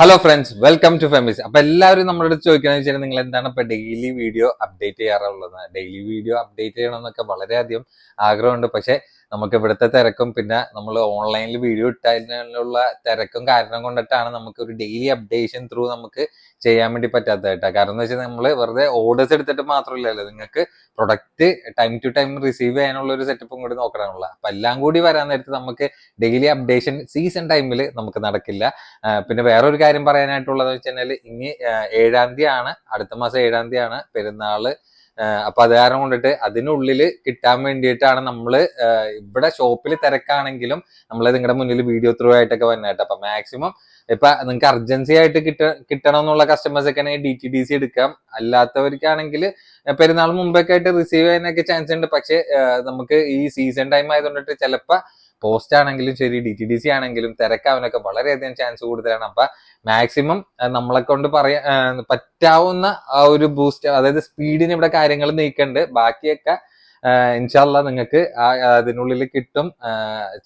Hello friends, welcome to Femis. അപ്പൊ എല്ലാവരും നമ്മളോട് ചോദിക്കണമെന്ന് വെച്ചാൽ നിങ്ങൾ എന്താണ് ഇപ്പൊ ഡെയിലി വീഡിയോ അപ്ഡേറ്റ് ചെയ്യാറുള്ളത്? ഡെയിലി വീഡിയോ അപ്ഡേറ്റ് ചെയ്യണമെന്നൊക്കെ വളരെയധികം ആഗ്രഹമുണ്ട്. പക്ഷെ നമുക്ക് ഇവിടുത്തെ തിരക്കും പിന്നെ നമ്മൾ ഓൺലൈനിൽ വീഡിയോ ഇട്ടതിനുള്ള തിരക്കും കാരണം കൊണ്ടിട്ടാണ് നമുക്ക് ഒരു ഡെയിലി അപ്ഡേഷൻ ത്രൂ നമുക്ക് ചെയ്യാൻ വേണ്ടി പറ്റാത്തതായിട്ടാ. കാരണം എന്ന് വെച്ചാൽ നമ്മൾ വെറുതെ ഓർഡേഴ്സ് എടുത്തിട്ട് മാത്രമില്ലല്ലോ, നിങ്ങൾക്ക് product time to time receive ചെയ്യാനുള്ള ഒരു സെറ്റപ്പും കൂടി നോക്കണമല്ല. അപ്പൊ എല്ലാം കൂടി വരാൻ നേരത്ത് നമുക്ക് ഡെയിലി അപ്ഡേഷൻ സീസൺ ടൈമിൽ നമുക്ക് നടക്കില്ല. പിന്നെ വേറൊരു കാര്യം പറയാനായിട്ടുള്ളത് വെച്ചാൽ ഇനി 7-ാം തീയതി ആണ്, അടുത്ത മാസം 7-ാം തീയതി ആണ് പെരുന്നാള്. അപ്പൊ അത് കാരണം കൊണ്ടിട്ട് അതിനുള്ളിൽ കിട്ടാൻ വേണ്ടിയിട്ടാണ് നമ്മള് ഇവിടെ ഷോപ്പിൽ തിരക്കാണെങ്കിലും നമ്മൾ നിങ്ങളുടെ മുന്നിൽ വീഡിയോ ത്രൂ ആയിട്ടൊക്കെ വന്നിട്ട്. അപ്പൊ മാക്സിമം ഇപ്പൊ നിങ്ങൾക്ക് അർജൻസി ആയിട്ട് കിട്ടണം എന്നുള്ള കസ്റ്റമേഴ്സ് ഒക്കെ ആണെങ്കിൽ DTDC എടുക്കാം. അല്ലാത്തവർക്കാണെങ്കിൽ പെരുന്നാൾ മുമ്പൊക്കെ ആയിട്ട് റിസീവ് ചെയ്യാനൊക്കെ ചാൻസ് ഉണ്ട്. പക്ഷെ നമുക്ക് ഈ സീസൺ ടൈം ആയതുകൊണ്ടിട്ട് ചിലപ്പോ പോസ്റ്റ് ആണെങ്കിലും ശരി DTDC ആണെങ്കിലും തിരക്കാവാനൊക്കെ വളരെയധികം ചാൻസ് കൂടുതലാണ്. അപ്പൊ മാക്സിമം നമ്മളെ കൊണ്ട് പറ്റാവുന്ന ആ ഒരു ബൂസ്റ്റ്, അതായത് സ്പീഡിന് ഇവിടെ കാര്യങ്ങൾ നീക്കണ്ട്. ബാക്കിയൊക്കെ ഇൻഷാല്ലാ നിങ്ങൾക്ക് അതിനുള്ളിൽ കിട്ടും.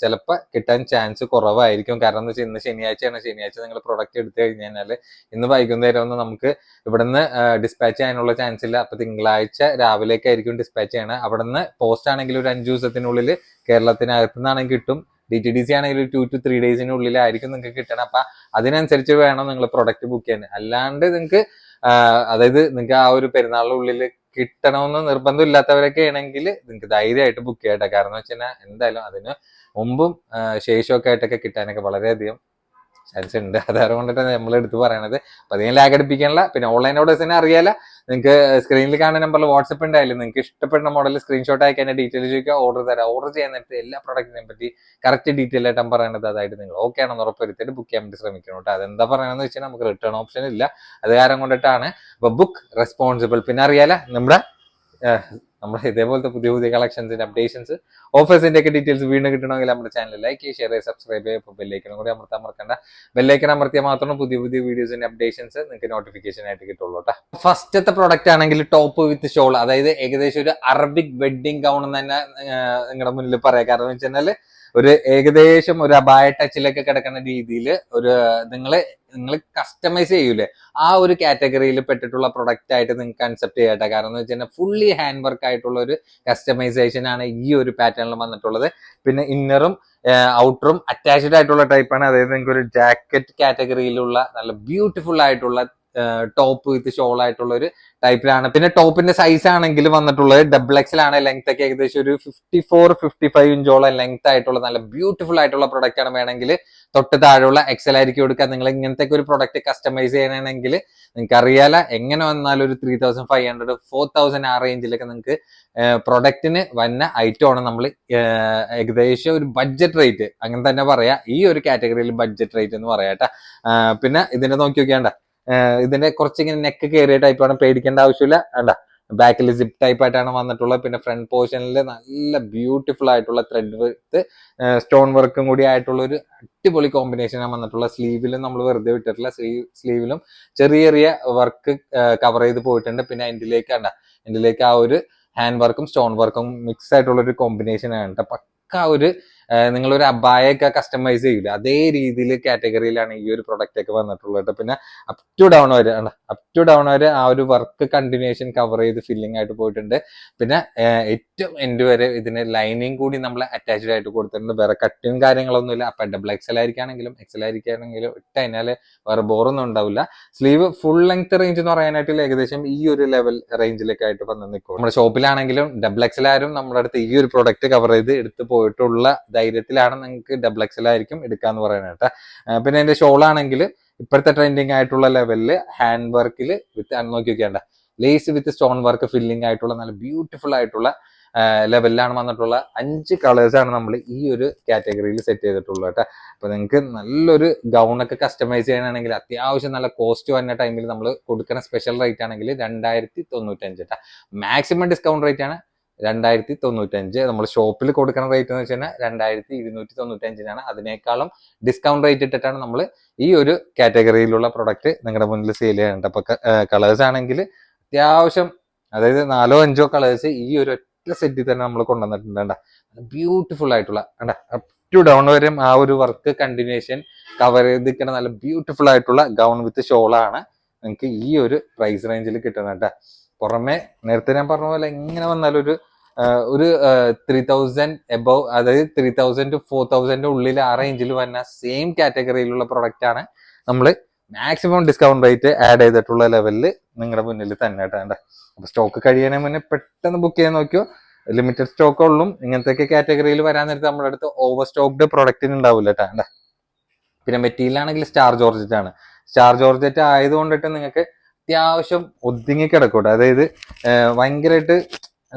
ചിലപ്പോൾ കിട്ടാൻ ചാൻസ് കുറവായിരിക്കും. കാരണം എന്ന് വെച്ചാൽ ഇന്ന് ശനിയാഴ്ചയാണ്. ശനിയാഴ്ച നിങ്ങൾ പ്രൊഡക്റ്റ് എടുത്തു കഴിഞ്ഞാൽ ഇന്ന് വൈകുന്നേരം ഒന്നും നമുക്ക് ഇവിടുന്ന് ഡിസ്പാച്ച് ചെയ്യാനുള്ള ചാൻസ് ഇല്ല. അപ്പൊ തിങ്കളാഴ്ച രാവിലേക്കായിരിക്കും ഡിസ്പാച്ച് ചെയ്യണത്. അവിടുന്ന് പോസ്റ്റ് ആണെങ്കിൽ ഒരു 5 ദിവസത്തിനുള്ളിൽ കേരളത്തിനകത്തു നിന്നാണെങ്കിൽ കിട്ടും. DTDC ആണെങ്കിൽ ഒരു 2 to 3 ഡേയ്സിനുള്ളിലായിരിക്കും നിങ്ങൾക്ക് കിട്ടണം. അപ്പൊ അതിനനുസരിച്ച് വേണം നിങ്ങൾ പ്രൊഡക്റ്റ് ബുക്ക് ചെയ്യാൻ. അല്ലാണ്ട് നിങ്ങൾക്ക് അതായത് നിങ്ങൾക്ക് ആ ഒരു പെരുന്നാളിനുള്ളിൽ കിട്ടണമെന്ന് നിർബന്ധം ഇല്ലാത്തവരൊക്കെ ആണെങ്കിൽ നിങ്ങൾക്ക് ധൈര്യമായിട്ട് ബുക്ക് ചെയ്യട്ടെ. കാരണം എന്ന് വെച്ച് കഴിഞ്ഞാൽ എന്തായാലും അതിന് മുമ്പും ശേഷമൊക്കെ ആയിട്ടൊക്കെ കിട്ടാനൊക്കെ വളരെയധികം ചാൻസ് ഉണ്ട്. അതുകൊണ്ടിട്ടാണ് നമ്മൾ എടുത്ത് പറയണത്. അപ്പൊ അധികം ലാഗ് അടിപ്പിക്കാനുള്ള. പിന്നെ ഓൺലൈൻ ഓർഡേഴ്സിനെ അറിയാല, നിങ്ങൾക്ക് സ്ക്രീനിൽ കാണുന്ന നമ്പറിൽ വാട്സപ്പ് ഉണ്ടായാലും നിങ്ങൾക്ക് ഇഷ്ടപ്പെടുന്ന മോഡൽ സ്ക്രീൻഷോട്ട് അയക്കാൻ ഡീറ്റെയിൽ ചോദിക്കുക, ഓർഡർ തരാം. ഓർഡർ ചെയ്യാൻ നേരത്തെ എല്ലാ പ്രൊഡക്റ്റിനെ പറ്റി കറക്റ്റ് ഡീറ്റെയിൽ ആയിട്ട് പറയണത്. അതായത് നിങ്ങൾ ഓക്കെ ആണെന്ന് ഉറപ്പുവരുത്തിയിട്ട് ബുക്ക് ചെയ്യാൻ വേണ്ടി ശ്രമിക്കണം കേട്ടോ. അതെന്താ പറയണമെന്ന് വെച്ചാൽ നമുക്ക് റിട്ടേൺ ഓപ്ഷൻ ഇല്ല. അത് കാരണം കൊണ്ടിട്ടാണ്. അപ്പൊ ബുക്ക് റെസ്പോൺസിബിൾ. പിന്നെ അറിയാല നമ്മുടെ ഇതേപോലത്തെ പുതിയ പുതിയ കളക്ഷൻസിന്റെ അപ്ഡേഷൻസ് ഓഫേഴ്സിന്റെ ഒക്കെ ഡീറ്റെയിൽസ് വീണ്ടും കിട്ടണമെങ്കിൽ നമ്മുടെ ചാനൽ ലൈക്ക് ചെയ്യുക, ഷെയർ ചെയ്യുക, സബ്സ്ക്രൈബ് ചെയ്യുക. ഇപ്പോൾ ബെല്ലൈക്കനും കൂടി അമർത്താൻ മറക്കണ്ട. ബെല്ലൈക്കൻ അമർത്തിയാൽ മാത്രമേ പുതിയ പുതിയ വീഡിയോസിന്റെ അപ്ഡേഷൻസ് നിങ്ങൾക്ക് നോട്ടിഫിക്കേഷൻ ആയിട്ട് കിട്ടുള്ളൂ കേട്ടോ. ഫസ്റ്റത്തെ പ്രൊഡക്റ്റ് ആണെങ്കിൽ ടോപ്പ് വിത്ത് ഷോൾ, അതായത് ഏകദേശം ഒരു അറബിക് വെഡിങ് ഗൗൺ എന്ന് തന്നെ നിങ്ങളുടെ മുന്നിൽ പറയാം. കാരണം എന്ന് വെച്ചാൽ ഒരു ഏകദേശം ഒരു അബായ ടച്ചിലൊക്കെ കിടക്കുന്ന രീതിയിൽ ഒരു നിങ്ങൾ കസ്റ്റമൈസ് ചെയ്യൂലേ, ആ ഒരു കാറ്റഗറിയിൽ പെട്ടിട്ടുള്ള പ്രൊഡക്റ്റ് ആയിട്ട് നിങ്ങൾക്ക് കൺസെപ്റ്റ് ചെയ്യട്ടെ. കാരണം എന്ന് വെച്ചാൽ ഫുള്ളി ഹാൻഡ് വർക്ക് ആയിട്ടുള്ള ഒരു കസ്റ്റമൈസേഷൻ ആണ് ഈ ഒരു പാറ്റേണിൽ വന്നിട്ടുള്ളത്. പിന്നെ ഇന്നറും ഔട്ടറും അറ്റാച്ച്ഡ് ആയിട്ടുള്ള ടൈപ്പാണ്. അതായത് നിങ്ങൾക്ക് ഒരു ജാക്കറ്റ് കാറ്റഗറിയിലുള്ള നല്ല ബ്യൂട്ടിഫുൾ ആയിട്ടുള്ള ടോപ്പ് വിത്ത് ഷോൾ ആയിട്ടുള്ള ഒരു ടൈപ്പിലാണ്. പിന്നെ ടോപ്പിന്റെ സൈസ് ആണെങ്കിൽ വന്നിട്ടുള്ളത് XXL ആണ്. ലെങ്ത് ഒക്കെ ഏകദേശം ഒരു 54-55 ഇഞ്ചോളം ലെങ്ത് ആയിട്ടുള്ള നല്ല ബ്യൂട്ടിഫുൾ ആയിട്ടുള്ള പ്രൊഡക്റ്റ് ആണ്. വേണമെങ്കിൽ തൊട്ട് താഴെയുള്ള XL ആയിരിക്കും കൊടുക്കുക. നിങ്ങൾ ഇങ്ങനത്തെ ഒരു പ്രൊഡക്റ്റ് കസ്റ്റമൈസ് ചെയ്യണമെങ്കിൽ നിങ്ങൾക്ക് അറിയാല, എങ്ങനെ വന്നാലും ഒരു 3500-4000 ആ റേഞ്ചിലൊക്കെ നിങ്ങൾക്ക് പ്രൊഡക്റ്റിന് വന്ന ഐറ്റം ആണ് നമ്മൾ ഏകദേശം ഒരു ബഡ്ജറ്റ് റേറ്റ് അങ്ങനെ തന്നെ പറയാം. ഈ ഒരു കാറ്റഗറിയിൽ ബഡ്ജറ്റ് റേറ്റ് എന്ന് പറയാട്ടെ. പിന്നെ ഇതിന്റെ നോക്കി നോക്കിയാണ്ട, ഇതിന്റെ കുറച്ചിങ്ങനെ നെക്ക് കയറിയ ടൈപ്പാണ്, പേടിക്കേണ്ട ആവശ്യമില്ല. വേണ്ട, ബാക്കിൽ സിപ്പ് ടൈപ്പ് ആയിട്ടാണ് വന്നിട്ടുള്ളത്. പിന്നെ ഫ്രണ്ട് പോർഷനിൽ നല്ല ബ്യൂട്ടിഫുൾ ആയിട്ടുള്ള ത്രെഡ് വിത്ത് സ്റ്റോൺ വർക്കും കൂടി ആയിട്ടുള്ള ഒരു അടിപൊളി കോമ്പിനേഷനാണ് വന്നിട്ടുള്ള. സ്ലീവിലും നമ്മൾ വെറുതെ വിട്ടിട്ടില്ല, സ്ലീവിലും ചെറിയ ചെറിയ വർക്ക് കവർ ചെയ്ത് പോയിട്ടുണ്ട്. പിന്നെ എന്തിലേക്ക് ആ ഒരു ഹാൻഡ് വർക്കും സ്റ്റോൺ വർക്കും മിക്സ് ആയിട്ടുള്ള ഒരു കോമ്പിനേഷൻ ആണ്. പക്ക ഒരു നിങ്ങളൊരു അബായൊക്കെ കസ്റ്റമൈസ് ചെയ്യില്ല, അതേ രീതിയിൽ കാറ്റഗറിയിലാണ് ഈ ഒരു പ്രൊഡക്റ്റ് ഒക്കെ വന്നിട്ടുള്ളത്. പിന്നെ അപ് ടു ഡൗൺ വരെ ആ ഒരു വർക്ക് കണ്ടിന്യൂഷൻ കവർ ചെയ്ത് ഫില്ലിംഗ് ആയിട്ട് പോയിട്ടുണ്ട്. പിന്നെ ഏറ്റവും എൻഡ് വരെ ഇതിന് ലൈനിങ് കൂടി നമ്മൾ അറ്റാച്ച്ഡ് ആയിട്ട് കൊടുത്തിട്ടുണ്ട്. വേറെ കട്ടും കാര്യങ്ങളൊന്നുമില്ല. അപ്പൊ XL ആയിരിക്കാണെങ്കിലും ഇട്ട് കഴിഞ്ഞാൽ വേറെ ബോറൊന്നും ഉണ്ടാവില്ല. സ്ലീവ് ഫുൾ ലെങ്ത് റേഞ്ച് എന്ന് പറയാനായിട്ട് ഏകദേശം ഈ ഒരു ലെവൽ റേഞ്ചിലൊക്കെ ആയിട്ട് വന്ന് നിൽക്കും. നമ്മുടെ ഷോപ്പിലാണെങ്കിലും XL ആരും നമ്മുടെ അടുത്ത് ഈ ഒരു പ്രൊഡക്റ്റ് കവർ ചെയ്ത് എടുത്ത് പോയിട്ടുള്ള ധൈര്യത്തിലാണ് നിങ്ങൾക്ക് XL ആയിരിക്കും എടുക്കാന്ന് പറയാനായിട്ട്. പിന്നെ എന്റെ ഷോൾ ആണെങ്കിൽ ഇപ്പോഴത്തെ ട്രെൻഡിങ് ആയിട്ടുള്ള ലെവലിൽ ഹാൻഡ് വർക്കിൽ വിത്ത് നോക്കി നോക്കിയാണ്ട lace with stone work filling ആയിട്ടുള്ള നല്ല ബ്യൂട്ടിഫുൾ ആയിട്ടുള്ള ലെവലിലാണ് വന്നിട്ടുള്ള 5 കളേഴ്സാണ് നമ്മൾ ഈ ഒരു കാറ്റഗറിയിൽ സെറ്റ് ചെയ്തിട്ടുള്ളത് കേട്ടോ. അപ്പൊ നിങ്ങൾക്ക് നല്ലൊരു ഗൗണൊക്കെ കസ്റ്റമൈസ് ചെയ്യാനാണെങ്കിൽ അത്യാവശ്യം നല്ല കോസ്റ്റ് വന്ന ടൈമിൽ നമ്മൾ കൊടുക്കുന്ന സ്പെഷ്യൽ റേറ്റ് ആണെങ്കിൽ 2095 കേട്ടോ. മാക്സിമം ഡിസ്കൗണ്ട് റേറ്റ് ആണ് 2095. നമ്മൾ ഷോപ്പിൽ കൊടുക്കുന്ന റേറ്റ് എന്ന് വെച്ച് കഴിഞ്ഞാൽ 2295 അതിനേക്കാളും ഡിസ്കൗണ്ട് റേറ്റ് ഇട്ടിട്ടാണ് നമ്മൾ ഈ ഒരു കാറ്റഗറിയിലുള്ള പ്രൊഡക്റ്റ് നിങ്ങളുടെ മുന്നിൽ സെയിൽ ചെയ്യാനുണ്ട്. അപ്പൊ കളേഴ്സ് ആണെങ്കിൽ അത്യാവശ്യം, അതായത് 4-5 കളേഴ്സ് ഈ ഒരു ഒറ്റ സെറ്റിൽ തന്നെ നമ്മൾ കൊണ്ടുവന്നിട്ടുണ്ട്. ബ്യൂട്ടിഫുൾ ആയിട്ടുള്ള ടു ഡൗൺ വരെയും ആ ഒരു വർക്ക് കണ്ടിന്യൂഷൻ കവർ ചെയ്തിരിക്കുന്ന നല്ല ബ്യൂട്ടിഫുൾ ആയിട്ടുള്ള ഗൗൺ വിത്ത് ഷോളാണ് നിങ്ങൾക്ക് ഈ ഒരു പ്രൈസ് റേഞ്ചിൽ കിട്ടുന്നത് കേട്ടോ. പുറമെ നേരത്തെ ഞാൻ പറഞ്ഞ പോലെ എങ്ങനെ വന്നാലും ഒരു 3000 എബവ്, അതായത് 3000 to 4000 ഉള്ളിൽ ആ റേഞ്ചിൽ വന്ന സെയിം കാറ്റഗറിയിലുള്ള പ്രൊഡക്റ്റ് ആണ് നമ്മൾ മാക്സിമം ഡിസ്കൗണ്ട് റേറ്റ് ആഡ് ചെയ്തിട്ടുള്ള ലെവലിൽ നിങ്ങളുടെ മുന്നിൽ തന്നെ കേട്ടോ. അപ്പൊ സ്റ്റോക്ക് കഴിയണേ മുന്നേ പെട്ടെന്ന് ബുക്ക് ചെയ്യാൻ നോക്കിയോ. ലിമിറ്റഡ് സ്റ്റോക്ക് ഉള്ളും ഇങ്ങനത്തെ കാറ്റഗറിയിൽ വരാൻ നേരത്തെ നമ്മുടെ അടുത്ത് ഓവർ സ്റ്റോക്ക്ഡ് പ്രൊഡക്റ്റിന് ഉണ്ടാവില്ല കേട്ടോ. പിന്നെ മെറ്റീരിയൽ ആണെങ്കിൽ സ്റ്റാർ ജോർജറ്റ് ആണ്. സ്റ്റാർ ജോർജറ്റ് ആയതുകൊണ്ടിട്ട് നിങ്ങൾക്ക് അത്യാവശ്യം ഒതുങ്ങി കിടക്കൂട്ടെ. അതായത് ഭയങ്കരമായിട്ട്,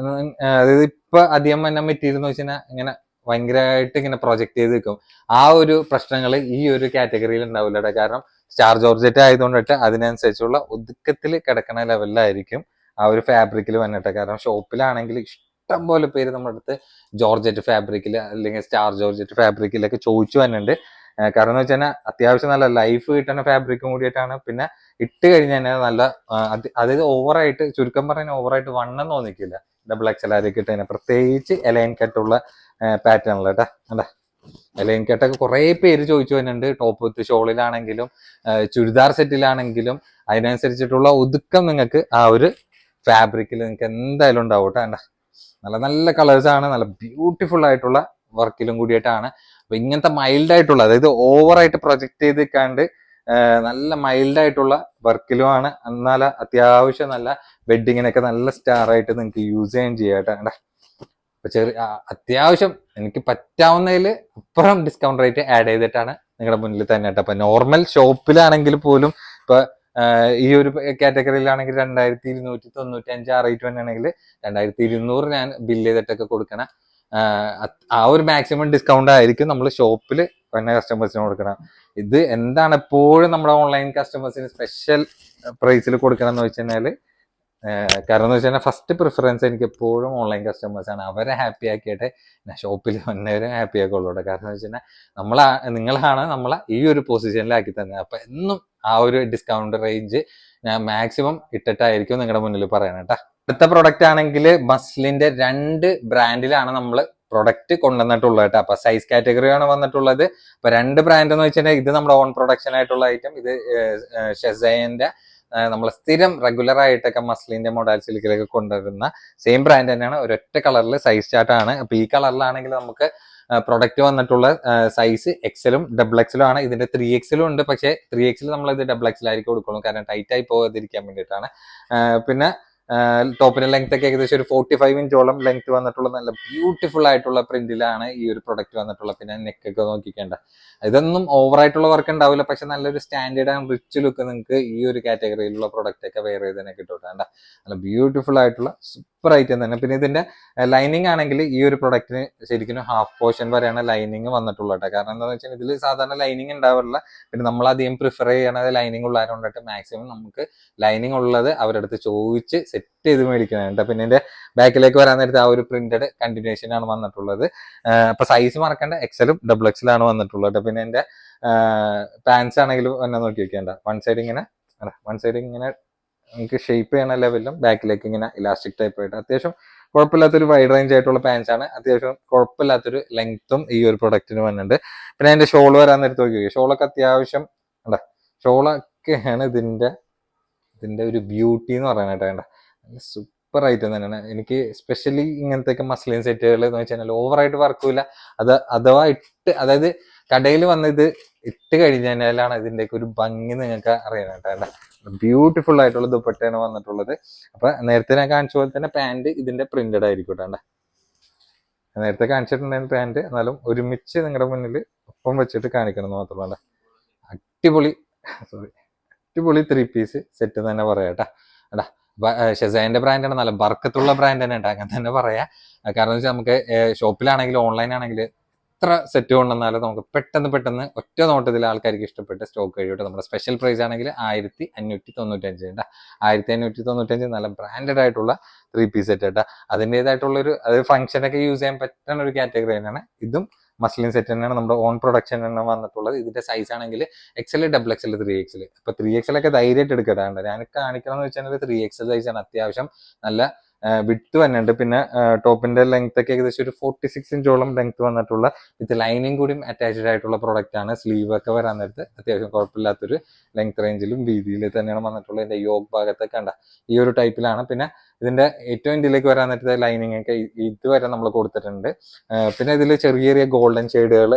അതായത് ഇപ്പൊ അധികം തന്നെ മെറ്റീരിയൽ എന്ന് വെച്ചാൽ ഇങ്ങനെ ഭയങ്കരമായിട്ട് ഇങ്ങനെ പ്രൊജക്ട് ചെയ്ത് നിൽക്കും. ആ ഒരു പ്രശ്നങ്ങൾ ഈ ഒരു കാറ്റഗറിയിൽ ഉണ്ടാവില്ല. കാരണം സ്റ്റാർ ജോർജറ്റ് ആയതുകൊണ്ടിട്ട് അതിനനുസരിച്ചുള്ള ഒതുക്കത്തിൽ കിടക്കുന്ന ലെവലിലായിരിക്കും ആ ഒരു ഫാബ്രിക്കിൽ വന്നിട്ട്. കാരണം ഷോപ്പിലാണെങ്കിൽ ഇഷ്ടം പോലെ പേര് നമ്മുടെ അടുത്ത് ജോർജറ്റ് ഫാബ്രിക്കിൽ അല്ലെങ്കിൽ സ്റ്റാർ ജോർജറ്റ് ഫാബ്രിക്കിലൊക്കെ ചോദിച്ചു വന്നിട്ടുണ്ട്. കാരണം എന്ന് വെച്ചാൽ അത്യാവശ്യം നല്ല ലൈഫ് കിട്ടുന്ന ഫാബ്രിക്കും കൂടിയിട്ടാണ്. പിന്നെ ഇട്ട് കഴിഞ്ഞാൽ നല്ല അതായത് ഓവറായിട്ട്, ചുരുക്കം പറഞ്ഞാൽ ഓവറായിട്ട് വണ്ണം തോന്നിക്കില്ല. ഡബിൾ എക്സൽ ആരൊക്കെ ഇട്ട് കഴിഞ്ഞാൽ, പ്രത്യേകിച്ച് എലൈൻ കട്ടുള്ള പാറ്റേണിൽ കേട്ടാ. അല്ല, എലൈൻ കട്ടൊക്കെ കുറെ പേര് ചോദിച്ചു വരുന്നുണ്ട്. ടോപ്പ് വിത്ത് ഷോളിലാണെങ്കിലും ചുരിദാർ സെറ്റിലാണെങ്കിലും അതിനനുസരിച്ചിട്ടുള്ള ഒതുക്കം നിങ്ങൾക്ക് ആ ഒരു ഫാബ്രിക്കിൽ നിങ്ങൾക്ക് എന്തായാലും ഉണ്ടാവും കേട്ടോ. നല്ല നല്ല കളേഴ്സ് ആണ്, നല്ല ബ്യൂട്ടിഫുൾ ആയിട്ടുള്ള വർക്കിലും കൂടിയിട്ടാണ്. അപ്പൊ ഇങ്ങനത്തെ മൈൽഡ് ആയിട്ടുള്ള, അതായത് ഓവറായിട്ട് പ്രൊജക്ട് ചെയ്ത് നിൽക്കാണ്ട് നല്ല മൈൽഡ് ആയിട്ടുള്ള വർക്കിലുമാണ്. എന്നാൽ അത്യാവശ്യം നല്ല വെഡിങ്ങിനൊക്കെ നല്ല സ്റ്റാർ ആയിട്ട് നിങ്ങൾക്ക് യൂസ് ചെയ്യാൻ ചെയ്യാട്ടോ. അപ്പൊ അത്യാവശ്യം എനിക്ക് പറ്റാവുന്നതിൽ അപ്പുറം ഡിസ്കൗണ്ട് റേറ്റ് ആഡ് ചെയ്തിട്ടാണ് നിങ്ങളുടെ മുന്നിൽ തന്നെ കേട്ടോ. അപ്പൊ നോർമൽ ഷോപ്പിലാണെങ്കിൽ പോലും ഇപ്പൊ ഈ ഒരു കാറ്റഗറിയിലാണെങ്കിൽ 2295 ആ റേറ്റ് തന്നെയാണെങ്കിൽ 2200 ഞാൻ ബില്ല് ചെയ്തിട്ടൊക്കെ കൊടുക്കണ ആ ഒരു മാക്സിമം ഡിസ്കൗണ്ട് ആയിരിക്കും നമ്മൾ ഷോപ്പിൽ തന്നെ കസ്റ്റമേഴ്സിന് കൊടുക്കണം. ഇത് എന്താണ് എപ്പോഴും നമ്മുടെ ഓൺലൈൻ കസ്റ്റമേഴ്സിന് സ്പെഷ്യൽ പ്രൈസിൽ കൊടുക്കണം എന്ന് വെച്ച് കഴിഞ്ഞാൽ, കാരണം എന്ന് വെച്ച് കഴിഞ്ഞാൽ ഫസ്റ്റ് പ്രിഫറൻസ് എനിക്ക് എപ്പോഴും ഓൺലൈൻ കസ്റ്റമേഴ്സ് ആണ്. അവരെ ഹാപ്പി ആക്കിയിട്ട് ഷോപ്പിൽ വന്നവരെ ഹാപ്പി ആക്കുള്ളൂ. കാരണം എന്ന് വെച്ച് കഴിഞ്ഞാൽ നിങ്ങളാണ് നമ്മളെ ഈ ഒരു പൊസിഷനിലാക്കി തന്നെ. അപ്പൊ എന്നും ആ ഒരു ഡിസ്കൗണ്ട് റേഞ്ച് ഞാൻ മാക്സിമം ഇട്ടിട്ടായിരിക്കും നിങ്ങളുടെ മുന്നിൽ പറയണം കേട്ടോ. അടുത്ത പ്രൊഡക്റ്റ് ആണെങ്കിൽ മസ്ലിന്റെ 2 ബ്രാൻഡിലാണ് നമ്മൾ പ്രൊഡക്റ്റ് കൊണ്ടുവന്നിട്ടുള്ളത് കേട്ടോ. അപ്പൊ സൈസ് കാറ്റഗറിയാണ് വന്നിട്ടുള്ളത്. അപ്പൊ 2 ബ്രാൻഡ് എന്ന് വെച്ചിട്ടുണ്ടെങ്കിൽ ഇത് നമ്മുടെ ഓൺ പ്രൊഡക്ഷൻ ആയിട്ടുള്ള ഐറ്റം, ഇത് ഷെസൈന്റെ നമ്മൾ സ്ഥിരം റെഗുലർ ആയിട്ടൊക്കെ മസ്ലിന്റെ മൊഡാൽ സിൽക്കിലൊക്കെ കൊണ്ടുവരുന്ന സെയിം ബ്രാൻഡ് തന്നെയാണ്. ഒരൊറ്റ കളറിൽ സൈസ് ചാർട്ട് ആണ്. അപ്പൊ ഈ കളറിലാണെങ്കിൽ നമുക്ക് പ്രൊഡക്റ്റ് വന്നിട്ടുള്ള സൈസ് എക്സലും ഡബിൾ എക്സലും ആണ്. ഇതിന്റെ 3XL ഉണ്ട്. പക്ഷേ 3XL നമ്മൾ ഇത് ഡബിൾ എക്സൽ ആയിരിക്കും കൊടുക്കുള്ളൂ, കാരണം ടൈറ്റ് ആയി പോകാതിരിക്കാൻ വേണ്ടിയിട്ടാണ്. പിന്നെ ടോപ്പിന്റെ ലെങ്ത് ഒക്കെ ഏകദേശം ഒരു 45 ഇഞ്ചോളം ലെങ്ത് വന്നിട്ടുള്ള നല്ല ബ്യൂട്ടിഫുൾ ആയിട്ടുള്ള പ്രിന്റിലാണ് ഈ ഒരു പ്രൊഡക്റ്റ് വന്നിട്ടുള്ളത്. പിന്നെ നെക്കൊക്കെ നോക്കിക്കേണ്ട, ഇതൊന്നും ഓവർ ആയിട്ടുള്ള വർക്ക് ഉണ്ടാവില്ല. പക്ഷെ നല്ലൊരു സ്റ്റാൻഡേർഡ് ആൻഡ് റിച്ച് ലുക്ക് നിങ്ങൾക്ക് ഈ ഒരു കാറ്റഗറിയിലുള്ള പ്രൊഡക്റ്റ് ഒക്കെ വെയർ ചെയ്ത് തന്നെ കിട്ടും. നല്ല ബ്യൂട്ടിഫുൾ ആയിട്ടുള്ള സൂപ്പർ ഐറ്റം തന്നെ. പിന്നെ ഇതിന്റെ ലൈനിങ് ആണെങ്കിൽ ഈ ഒരു പ്രൊഡക്റ്റിന് ശരിക്കും ഹാഫ് പോർഷൻ വരെയാണ് ലൈനിങ് വന്നിട്ടുള്ളത്. കാരണം എന്താണെന്ന് വെച്ചാൽ ഇതിൽ സാധാരണ ലൈനിങ് ഉണ്ടാവില്ല. പിന്നെ നമ്മൾ അധികം പ്രിഫർ ചെയ്യണത് ലൈനിങ് ഉള്ളതുകൊണ്ടിട്ട് മാക്സിമം നമുക്ക് ലൈനിങ് ഉള്ളത് അവരുടെ അടുത്ത് ചോദിച്ച് സെറ്റ് ചെയ്ത് മേടിക്കുന്നുണ്ട്. പിന്നെ ഇതിന്റെ ബാക്കിലേക്ക് വരാൻ നേരത്തെ ആ ഒരു പ്രിന്റഡ് കണ്ടിന്യൂഷൻ ആണ് വന്നിട്ടുള്ളത്. അപ്പൊ സൈസ് മറക്കേണ്ട, എക്സലും ഡബിൾ എക്സലാണ് വന്നിട്ടുള്ളത്. പിന്നെ എന്റെ പാൻസ് ആണെങ്കിലും എന്നെ നോക്കി വെക്കേണ്ട, വൺ സൈഡ് ഇങ്ങനെ നമുക്ക് ഷേപ്പ് ചെയ്യണ ലെവലിലും ബാക്കിലേക്ക് ഇങ്ങനെ ഇലാസ്റ്റിക് ടൈപ്പ് ആയിട്ട് അത്യാവശ്യം കുഴപ്പമില്ലാത്തൊരു വൈഡ് റേഞ്ച് ആയിട്ടുള്ള പാൻസ് ആണ്. അത്യാവശ്യം കുഴപ്പമില്ലാത്തൊരു ലെങ്ത്തും ഈ ഒരു പ്രൊഡക്റ്റിന് വന്നിട്ടുണ്ട്. പിന്നെ അതിന്റെ ഷോൾ വരാൻ നേരത്ത് നോക്കി, ഷോളൊക്കെ അത്യാവശ്യം ഷോളൊക്കെയാണ് ഇതിന്റെ ഒരു ബ്യൂട്ടി എന്ന് പറയാനായിട്ട്. വേണ്ട സൂപ്പർ ഐറ്റം തന്നെയാണ്. എനിക്ക് സ്പെഷ്യലി ഇങ്ങനത്തെ മസ്ലിൻ സെറ്റുകൾ എന്ന് വെച്ചാൽ ഓവറായിട്ട് വർക്കില്ല. അഥവാ അതായത് കടയിൽ വന്ന് ഇത് ഇട്ട് കഴിഞ്ഞാലാണ് ഇതിന്റെയൊക്കെ ഒരു ഭംഗി നിങ്ങൾക്ക് അറിയാനായിട്ട്. ബ്യൂട്ടിഫുൾ ആയിട്ടുള്ള ദുപ്പട്ടയാണ് വന്നിട്ടുള്ളത്. അപ്പൊ നേരത്തെ ഞാൻ കാണിച്ച പോലെ തന്നെ പാന്റ് ഇതിന്റെ പ്രിന്റഡ് ആയിരിക്കും. നേരത്തെ കാണിച്ചിട്ടുണ്ടായിരുന്ന പാന്റ്, എന്നാലും ഒരുമിച്ച് നിങ്ങളുടെ മുന്നിൽ ഒപ്പം വെച്ചിട്ട് കാണിക്കണം എന്ന് മാത്രമല്ല, അടിപൊളി 3 പീസ് സെറ്റ് തന്നെ പറയാട്ടാ. ഷെസൈന്റെ ബ്രാൻഡാണ്, നല്ല ബർക്കത്തുള്ള ബ്രാൻഡ് തന്നെ ഉണ്ട്, അങ്ങനെ തന്നെ പറയാം. കാരണം വെച്ചാൽ നമുക്ക് ഷോപ്പിലാണെങ്കിലും ഓൺലൈൻ ആണെങ്കിലും എത്ര സെറ്റ് കൊണ്ടുവന്നാലും നമുക്ക് പെട്ടെന്ന് ഒറ്റ നോട്ടത്തിൽ ആൾക്കാർക്ക് ഇഷ്ടപ്പെട്ട് സ്റ്റോക്ക് കഴിയും. നമ്മുടെ സ്പെഷ്യൽ പ്രൈസ് ആണെങ്കിൽ 1595 ഉണ്ട്. 1595 നല്ല ബ്രാൻഡഡ് ആയിട്ടുള്ള 3 പീസ് സെറ്റ് കേട്ടോ. അതിൻ്റെതായിട്ടുള്ളൊരു ഫംഗ്ഷനൊക്കെ യൂസ് ചെയ്യാൻ പറ്റുന്ന ഒരു കാറ്റഗറി തന്നെയാണ്. ഇതും മസ്ലിൻ സെറ്റ് തന്നെയാണ്, നമ്മുടെ ഓൺ പ്രൊഡക്ഷൻ തന്നെ വന്നിട്ടുള്ളത്. ഇതിന്റെ സൈസ് ആണെങ്കിൽ XL, ഡബിൾ XL, 3XL. അപ്പൊ 3XL ഒക്കെ ധൈര്യമായിട്ട് എടുക്കട്ടാണ്ട്. ഞാൻ കാണിക്കണം എന്ന് വെച്ചാൽ 3XL സൈസാണ്. അത്യാവശ്യം നല്ല വിഡ്ത്ത് വന്നിട്ടുണ്ട്. പിന്നെ ടോപ്പിന്റെ ലെങ്ത് ഒക്കെ ഏകദേശം ഒരു 46 ഇഞ്ചോളം ലെങ്ത് വന്നിട്ടുള്ള വിത്ത് ലൈനിങ് കൂടി അറ്റാച്ച്ഡ് ആയിട്ടുള്ള പ്രൊഡക്റ്റ് ആണ്. സ്ലീവ് ഒക്കെ വരാൻ നേരത്ത് അത്യാവശ്യം കുഴപ്പമില്ലാത്തൊരു ലെങ്ത് റേഞ്ചിലും വീതിയിൽ തന്നെയാണ് വന്നിട്ടുള്ളത്. ഇതിന്റെ യോഗ് ഭാഗത്തൊക്കെ കണ്ട ഈ ഒരു ടൈപ്പിലാണ്. പിന്നെ ഇതിന്റെ ഏറ്റവും ഇന്ത്യയിലേക്ക് വരാൻ നേരത്തെ ലൈനിങ് ഒക്കെ ഇതുവരെ നമ്മൾ കൊടുത്തിട്ടുണ്ട്. പിന്നെ ഇതിൽ ചെറിയ ചെറിയ ഗോൾഡൻ ഷെയ്ഡുകൾ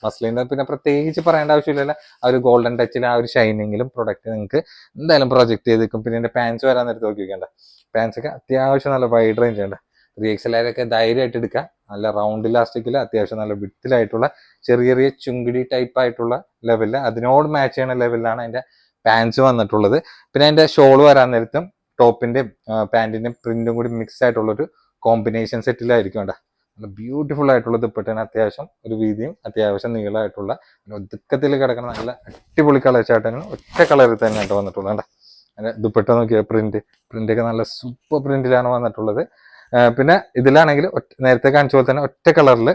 മസ്ലിന്റെ പിന്നെ പ്രത്യേകിച്ച് പറയേണ്ട ആവശ്യമില്ല. ആ ഒരു ഗോൾഡൻ ടച്ചിൽ ആ ഒരു ഷൈനിങ്ങിലും പ്രൊഡക്റ്റ് നിങ്ങൾക്ക് എന്തായാലും പ്രൊജക്ട് ചെയ്ത് നിൽക്കും. പിന്നെ എന്റെ പാൻസ് വരാൻ നേരത്തെ നോക്കിക്കേണ്ട പാൻസ് ഒക്കെ അത്യാവശ്യം നല്ല വൈഡ് റേഞ്ച് ഉണ്ട്. 3XL ഒക്കെ ധൈര്യമായിട്ട് എടുക്കുക. നല്ല റൗണ്ട് ഇലാസ്റ്റിക്കിൽ അത്യാവശ്യം നല്ല വിഡ്ത്തിലായിട്ടുള്ള ചെറിയ ചെറിയ ചുങ്കിടി ടൈപ്പ് ആയിട്ടുള്ള ലെവലിൽ അതിനോട് മാച്ച് ചെയ്യുന്ന ലെവലിലാണ് അതിന്റെ പാൻസ് വന്നിട്ടുള്ളത്. പിന്നെ അതിന്റെ ഷോൾ വരാൻ നേരത്തും ടോപ്പിന്റെ പാന്റിന്റെയും പ്രിന്റും കൂടി മിക്സ് ആയിട്ടുള്ള ഒരു കോമ്പിനേഷൻ സെറ്റിലായിരിക്കും കേട്ടോ. നല്ല ബ്യൂട്ടിഫുൾ ആയിട്ടുള്ള ദുപ്പട്ടയാണ്. അത്യാവശ്യം ഒരു വീതിയും അത്യാവശ്യം നീളമായിട്ടുള്ള ഒതുക്കത്തിൽ കിടക്കുന്ന നല്ല അടിപൊളി കളർ ചാട്ടങ്ങൾ ഒറ്റ കളറിൽ തന്നെ ആയിട്ട് വന്നിട്ടുള്ളത് കേട്ടോ. അതിന്റെ ദുപ്പട്ട നോക്കിയ പ്രിന്റ് ഒക്കെ നല്ല സൂപ്പർ പ്രിന്റിലാണ് വന്നിട്ടുള്ളത്. പിന്നെ ഇതിലാണെങ്കിൽ നേരത്തെ കാണിച്ച പോലെ തന്നെ ഒറ്റ കളറിൽ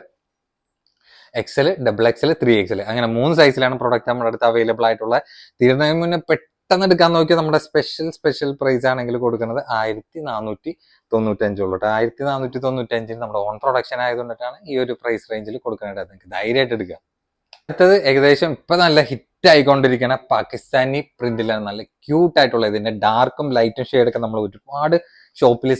XL, XXL, 3XL അങ്ങനെ 3 സൈസിലാണ് പ്രൊഡക്റ്റ് നമ്മുടെ അടുത്ത് അവൈലബിൾ ആയിട്ടുള്ള. തീരുന്നതിന് മുന്നേ പെട്ടെന്ന് എടുക്കാൻ നോക്കിയാൽ നമ്മുടെ സ്പെഷ്യൽ പ്രൈസ് ആണെങ്കിൽ കൊടുക്കുന്നത് 1495 ഉള്ളൂ. 1495 നമ്മുടെ ഓൺ പ്രൊഡക്ഷൻ ആയതുകൊണ്ടിട്ടാണ് ഈ ഒരു പ്രൈസ് റേഞ്ചിൽ കൊടുക്കാനായിട്ട്. നിങ്ങൾക്ക് ധൈര്യമായിട്ട് എടുക്കാം. അടുത്തത് ഏകദേശം ഇപ്പൊ നല്ല ഹിറ്റ് ആയിക്കൊണ്ടിരിക്കുന്ന പാകിസ്ഥാനി പ്രിന്റിലാണ്. നല്ല ക്യൂട്ട് ആയിട്ടുള്ള ഇതിന്റെ ഡാർക്കും ലൈറ്റും ഷെയ്ഡൊക്കെ നമ്മൾ ഒരുപാട് ഷോപ്പിൽ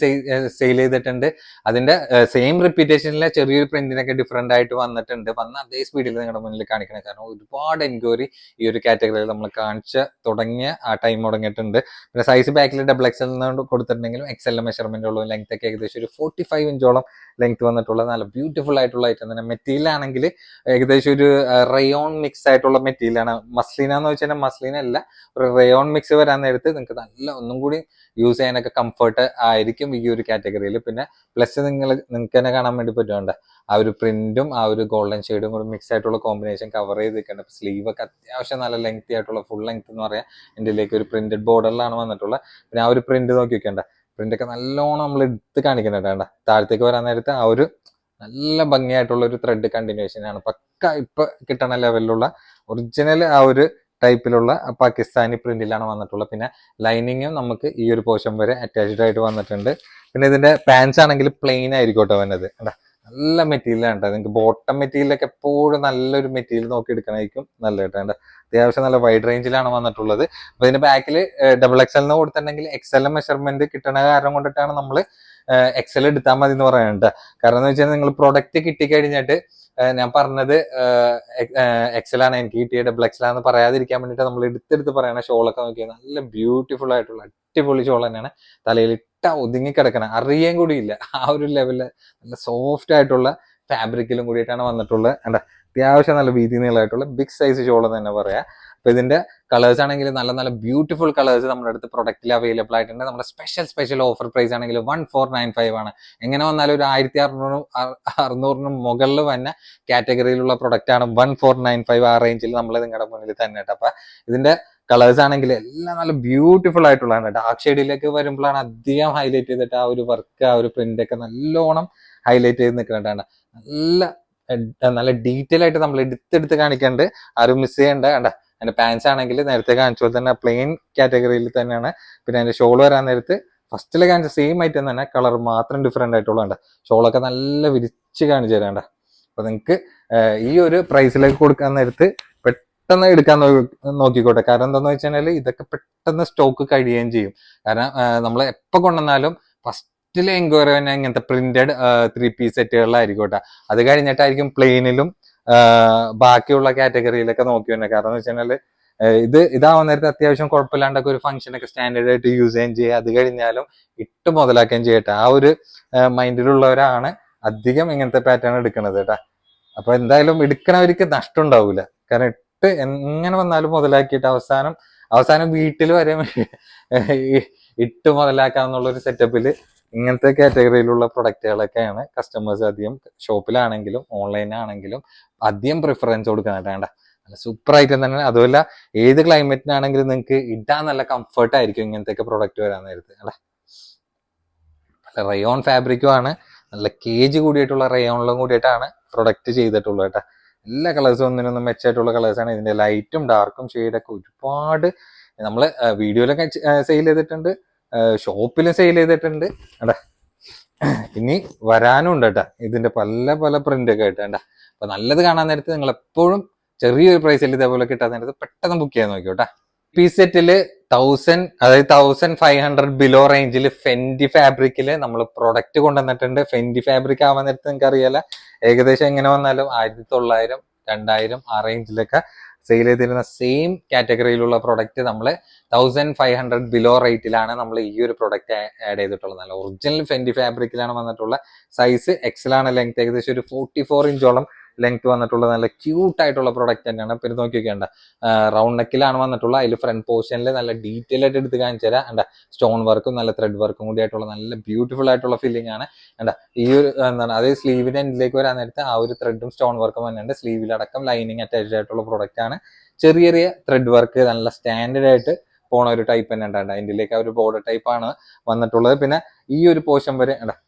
സെയിൽ ചെയ്തിട്ടുണ്ട്. അതിന്റെ സെയിം റിപ്പീറ്റേഷനിലെ ചെറിയൊരു പ്രിന്റിനൊക്കെ ഡിഫറെന്റ് ആയിട്ട് വന്നിട്ടുണ്ട്. വന്ന അതേ സ്പീഡിൽ നിങ്ങളുടെ മുന്നിൽ കാണിക്കണം. കാരണം ഒരുപാട് എൻക്വയറി ഈ ഒരു കാറ്റഗറിയിൽ നമ്മൾ കാണിച്ച് തുടങ്ങിയ ആ ടൈം തുടങ്ങിയിട്ടുണ്ട്. പിന്നെ സൈസ് ബാക്കിൽ XL കൊടുത്തിട്ടുണ്ടെങ്കിലും XL മെഷർമെന്റ് ഉള്ള ലെങ്ത് ഒക്കെ ഏകദേശം ഒരു 45 ഇഞ്ചോളം ലെങ്ത് വന്നിട്ടുള്ള നല്ല ബ്യൂട്ടിഫുൾ ആയിട്ടുള്ള ഐറ്റം തന്നെ. മെറ്റീരിയൽ ആണെങ്കിൽ ഏകദേശം ഒരു റയോൺ മിക്സ് ആയിട്ടുള്ള മെറ്റീരിയൽ ആണ്. മസ്ലിന എന്ന് വെച്ചാൽ മസ്ലിന അല്ല, ഒരു റയോൺ മിക്സ് വരാൻ നേരത്ത് നിങ്ങൾക്ക് നല്ല ഒന്നും കൂടി യൂസ് ചെയ്യാനൊക്കെ കംഫർട്ട് ആയിരിക്കും ഈ ഒരു കാറ്റഗറിയിൽ. പിന്നെ പ്ലസ് നിങ്ങൾക്ക് തന്നെ കാണാൻ വേണ്ടി പറ്റുന്നുണ്ട് ആ ഒരു പ്രിന്റും ആ ഒരു ഗോൾഡൻ ഷെയ്ഡും കൂടി മിക്സ് ആയിട്ടുള്ള കോമ്പിനേഷൻ കവർ ചെയ്ത് നിൽക്കേണ്ട. സ്ലീവ് ഒക്കെ അത്യാവശ്യം നല്ല ലെങ്തി ആയിട്ടുള്ള ഫുൾ ലെങ്ത് എന്ന് പറയാം. ഇതിലേക്ക് ഒരു പ്രിന്റഡ് ബോർഡറിലാണ് വന്നിട്ടുള്ളത്. പിന്നെ ആ ഒരു പ്രിന്റ് നോക്കി വെക്കേണ്ട. പ്രിന്റ് ഒക്കെ നല്ലോണം നമ്മൾ എടുത്ത് കാണിക്കുന്നുണ്ട്. താഴത്തേക്ക് വരാൻ നേരത്ത് ആ ഒരു നല്ല ഭംഗിയായിട്ടുള്ള ഒരു ത്രെഡ് കണ്ടിന്യൂഷൻ ആണ്. പക്ക ഇപ്പൊ കിട്ടുന്ന ലെവലിലുള്ള ഒറിജിനൽ ആ ഒരു ടൈപ്പിലുള്ള പാകിസ്ഥാനി പ്രിന്റിലാണ് വന്നിട്ടുള്ളത്. പിന്നെ ലൈനിങ്ങും നമുക്ക് ഈ ഒരു പോർഷൻ വരെ അറ്റാച്ച്ഡ് ആയിട്ട് വന്നിട്ടുണ്ട്. പിന്നെ ഇതിന്റെ പാൻസ് ആണെങ്കിൽ പ്ലെയിൻ ആയിരിക്കോട്ടെ വന്നത്. നല്ല മെറ്റീരിയലാണ് കേട്ടോ. നിങ്ങൾക്ക് ബോട്ടം മെറ്റീരിയലൊക്കെ എപ്പോഴും നല്ലൊരു മെറ്റീരിയൽ നോക്കി എടുക്കണമായിരിക്കും നല്ല കേട്ടോ. അത്യാവശ്യം നല്ല വൈഡ് റേഞ്ചിലാണ് വന്നിട്ടുള്ളത്. അപ്പൊ ഇതിന്റെ ബാക്കിൽ XL കൊടുത്തിട്ടുണ്ടെങ്കിൽ XL മെഷർമെന്റ് കിട്ടണ കാരണം കൊണ്ടിട്ടാണ് നമ്മൾ XL എടുത്താൽ മതി എന്ന് പറയുന്നത്. കാരണം എന്ന് വെച്ചാൽ നിങ്ങൾ പ്രൊഡക്റ്റ് കിട്ടിക്കഴിഞ്ഞിട്ട് ഞാൻ പറഞ്ഞത് XL ആണ് എനിക്ക് കിട്ടിയ XL ആണെന്ന് പറയാതിരിക്കാൻ വേണ്ടിയിട്ട് നമ്മൾ എടുത്തെടുത്ത് പറയണ ഷോളൊക്കെ നോക്കിയാൽ നല്ല ബ്യൂട്ടിഫുൾ ആയിട്ടുള്ള അടിപൊളി ഷോൾ തന്നെയാണ്. തലയിൽ ഇട്ട ഒതുങ്ങി കിടക്കണം, അറിയാൻ കൂടിയില്ല. ആ ഒരു ലെവലില് നല്ല സോഫ്റ്റ് ആയിട്ടുള്ള ഫാബ്രിക്കിലും കൂടിയിട്ടാണ് വന്നിട്ടുള്ളത്. അത്യാവശ്യം നല്ല വീതി നീളമായിട്ടുള്ള ബിഗ് സൈസ് ഷോൾ തന്നെ പറയാം. അപ്പൊ ഇതിന്റെ കളേഴ്സ് ആണെങ്കിൽ നല്ല നല്ല ബ്യൂട്ടിഫുൾ കളേഴ്സ് നമ്മുടെ അടുത്ത് പ്രൊഡക്റ്റിൽ അവൈലബിൾ ആയിട്ടുണ്ട്. നമ്മുടെ സ്പെഷ്യൽ ഓഫർ പ്രൈസ് ആണെങ്കിൽ 1495 ആണ്. എങ്ങനെ വന്നാലും ഒരു 1600 മുകളിൽ വന്ന കാറ്റഗറിയിലുള്ള പ്രൊഡക്റ്റ് ആണ് 1495 ആ റേഞ്ചിൽ നമ്മൾ നിങ്ങളുടെ മുന്നിൽ തന്നെ. അപ്പൊ ഇതിന്റെ കളേഴ്സ് ആണെങ്കിൽ എല്ലാം നല്ല ബ്യൂട്ടിഫുൾ ആയിട്ടുള്ളതാണ്. ഡാർക്ക് ഷെയ്ഡിലേക്ക് വരുമ്പോഴാണ് അധികം ഹൈലൈറ്റ് ചെയ്തിട്ട് ആ ഒരു വർക്ക് ആ ഒരു പ്രിന്റ് ഒക്കെ നല്ലോണം ഹൈലൈറ്റ് ചെയ്ത് നിൽക്കുന്നുണ്ടാണ്. നല്ല ഡീറ്റെയിൽ ആയിട്ട് നമ്മൾ എടുത്തെടുത്ത് കാണിക്കേണ്ട, ആരും മിസ് ചെയ്യേണ്ട. അതിന്റെ പാൻസ് ആണെങ്കിൽ നേരത്തെ കാണിച്ച പോലെ തന്നെ പ്ലെയിൻ കാറ്റഗറിയിൽ തന്നെയാണ്. പിന്നെ അതിന്റെ ഷോൾ വരാൻ നേരത്ത് ഫസ്റ്റിലെ കാണിച്ച സെയിം ഐറ്റം തന്നെ, കളർ മാത്രം ഡിഫറെന്റ് ആയിട്ടുള്ള ഷോളൊക്കെ നല്ല വിരിച്ച് കാണിച്ചു തരാണ്ട. അപ്പൊ നിങ്ങൾക്ക് ഈ ഒരു പ്രൈസിലേക്ക് കൊടുക്കാൻ നേരത്ത് പെട്ടെന്ന് എടുക്കാൻ നോക്കിക്കോട്ടെ. കാരണം എന്താന്ന് വെച്ചാൽ ഇതൊക്കെ പെട്ടെന്ന് സ്റ്റോക്ക് കഴിയുകയും ചെയ്യും. കാരണം നമ്മൾ എപ്പോ കൊണ്ടുവന്നാലും ഫസ്റ്റിലെ എൻക്വയറി തന്നെ ഇങ്ങനത്തെ പ്രിന്റഡ് 3 പീസ് സെറ്റുകളിലായിരിക്കോട്ടെ. അത് കഴിഞ്ഞിട്ടായിരിക്കും പ്ലെയിനിലും ബാക്കിയുള്ള കാറ്റഗറിയിലൊക്കെ നോക്കി തന്നെ. കാരണം എന്ന് വെച്ചാൽ ഇതാവുന്ന നേരത്തെ അത്യാവശ്യം കുഴപ്പമില്ലാണ്ടൊക്കെ ഒരു ഫംഗ്ഷനൊക്കെ സ്റ്റാൻഡേർഡ് ആയിട്ട് യൂസ് ചെയ്യുകയും ചെയ്യുക. അത് കഴിഞ്ഞാലും ഇട്ട് മുതലാക്കുകയും ചെയ്യട്ടെ. ആ ഒരു മൈൻഡിലുള്ളവരാണ് അധികം ഇങ്ങനത്തെ പാറ്റേൺ എടുക്കുന്നത് കേട്ടാ. അപ്പൊ എന്തായാലും എടുക്കണവർക്ക് നഷ്ടം ഉണ്ടാവൂല. കാരണം ഇട്ട് എങ്ങനെ വന്നാലും മുതലാക്കിയിട്ട് അവസാനം വീട്ടിൽ വരെ ഇട്ട് മുതലാക്കാന്നുള്ള ഒരു സെറ്റപ്പില് ഇങ്ങനത്തെ കാറ്റഗറിയിലുള്ള പ്രൊഡക്റ്റുകളൊക്കെയാണ് കസ്റ്റമേഴ്സ് അധികം ഷോപ്പിലാണെങ്കിലും ഓൺലൈനാണെങ്കിലും അധികം പ്രിഫറൻസ് കൊടുക്കാനായിട്ട്. നല്ല സൂപ്പർ ഐറ്റം തന്നെ. അതുമല്ല ഏത് ക്ലൈമറ്റിനാണെങ്കിലും നിങ്ങൾക്ക് ഇടാൻ നല്ല കംഫർട്ട് ആയിരിക്കും ഇങ്ങനത്തെ പ്രൊഡക്റ്റ് വരാൻ നേരത്ത്. നല്ല റയോൺ ഫാബ്രിക്കും ആണ്. നല്ല കേജ് കൂടിയിട്ടുള്ള റയോണിലും കൂടിയിട്ടാണ് പ്രൊഡക്റ്റ് ചെയ്തിട്ടുള്ളത് കേട്ടോ. എല്ലാ കളേഴ്സും ഒന്നിനൊന്നും മെച്ചായിട്ടുള്ള കളേഴ്സാണ്. ഇതിന്റെ ലൈറ്റും ഡാർക്കും ഷെയ്ഡൊക്കെ ഒരുപാട് നമ്മൾ വീഡിയോയിലൊക്കെ സെയിൽ ചെയ്തിട്ടുണ്ട്, ഷോപ്പിലും സെയിൽ ചെയ്തിട്ടുണ്ട്. ഇനി വരാനും ഉണ്ട് കേട്ടാ ഇതിന്റെ പല പല പ്രിന്റ് ഒക്കെ ആയിട്ട് കേട്ടാ. അപ്പൊ നല്ലത് കാണാൻ നേരത്ത് നിങ്ങൾ എപ്പോഴും ചെറിയൊരു പ്രൈസിൽ ഇതേപോലെ കിട്ടാൻ നേരത്ത് പെട്ടെന്ന് ബുക്ക് ചെയ്യാൻ നോക്കിയോട്ടാ. പി സെറ്റില് 1000 അതായത് 1500 ബിലോ റേഞ്ചിൽ ഫെൻഡി ഫാബ്രിക്കില് നമ്മൾ പ്രൊഡക്റ്റ് കൊണ്ടുവന്നിട്ടുണ്ട്. ഫെൻഡി ഫാബ്രിക് ആവാൻ നേരത്ത് നിങ്ങൾക്ക് അറിയാല ഏകദേശം എങ്ങനെ വന്നാലും 1900 2000 ആ റേഞ്ചിലൊക്കെ സെയിൽ ചെയ്തിരുന്ന സെയിം കാറ്റഗറിയിലുള്ള പ്രൊഡക്റ്റ് നമ്മൾ 1500 ബിലോ റേറ്റിലാണ് നമ്മൾ ഈ ഒരു പ്രൊഡക്റ്റ് ആഡ് ചെയ്തിട്ടുള്ളത്. നല്ല ഒറിജിനൽ ഫെൻഡി ഫാബ്രിക്കിലാണ് വന്നിട്ടുള്ള. സൈസ് എക്സൽ ആണ്. ലെങ്ത് ഏകദേശം ഒരു 44 ഇഞ്ചോളം ലെങ്ത് വന്നിട്ടുള്ള നല്ല ക്യൂട്ട് ആയിട്ടുള്ള പ്രൊഡക്റ്റ് തന്നെയാണ്. പിന്നെ നോക്കി വെക്കേണ്ട റൗണ്ട് നെക്കിലാണ് വന്നിട്ടുള്ള. അതിൽ ഫ്രണ്ട് പോർഷനിൽ നല്ല ഡീറ്റെയിൽ ആയിട്ട് എടുത്ത് കാണിച്ചു തരാം. എന്താ സ്റ്റോൺ വർക്കും നല്ല ത്രെഡ് വർക്കും കൂടി ആയിട്ടുള്ള നല്ല ബ്യൂട്ടിഫുൾ ആയിട്ടുള്ള ഫീലിംഗ് ആണ്. എന്താ ഈ ഒരു എന്താണ് അതേ സ്ലീവിന്റെ എൻഡിലേക്ക് വരാൻ നേരത്തെ ആ ഒരു ത്രെഡും സ്റ്റോൺ വർക്കും വന്നിട്ടുണ്ട്. സ്ലീവിലടക്കം ലൈനിങ് അറ്റാച്ച്ഡ് ആയിട്ടുള്ള പ്രൊഡക്റ്റ് ആണ്. ചെറിയ ചെറിയ ത്രെഡ് വർക്ക് നല്ല സ്റ്റാൻഡേർഡ് ആയിട്ട് പോണ ഒരു ടൈപ്പ് തന്നെ ഉണ്ടാണ്ട്. അതിൻ്റെലേക്ക് ആ ഒരു ബോർഡർ ടൈപ്പ് ആണ് വന്നിട്ടുള്ളത്. പിന്നെ ഈ ഒരു പോർഷൻ വരെ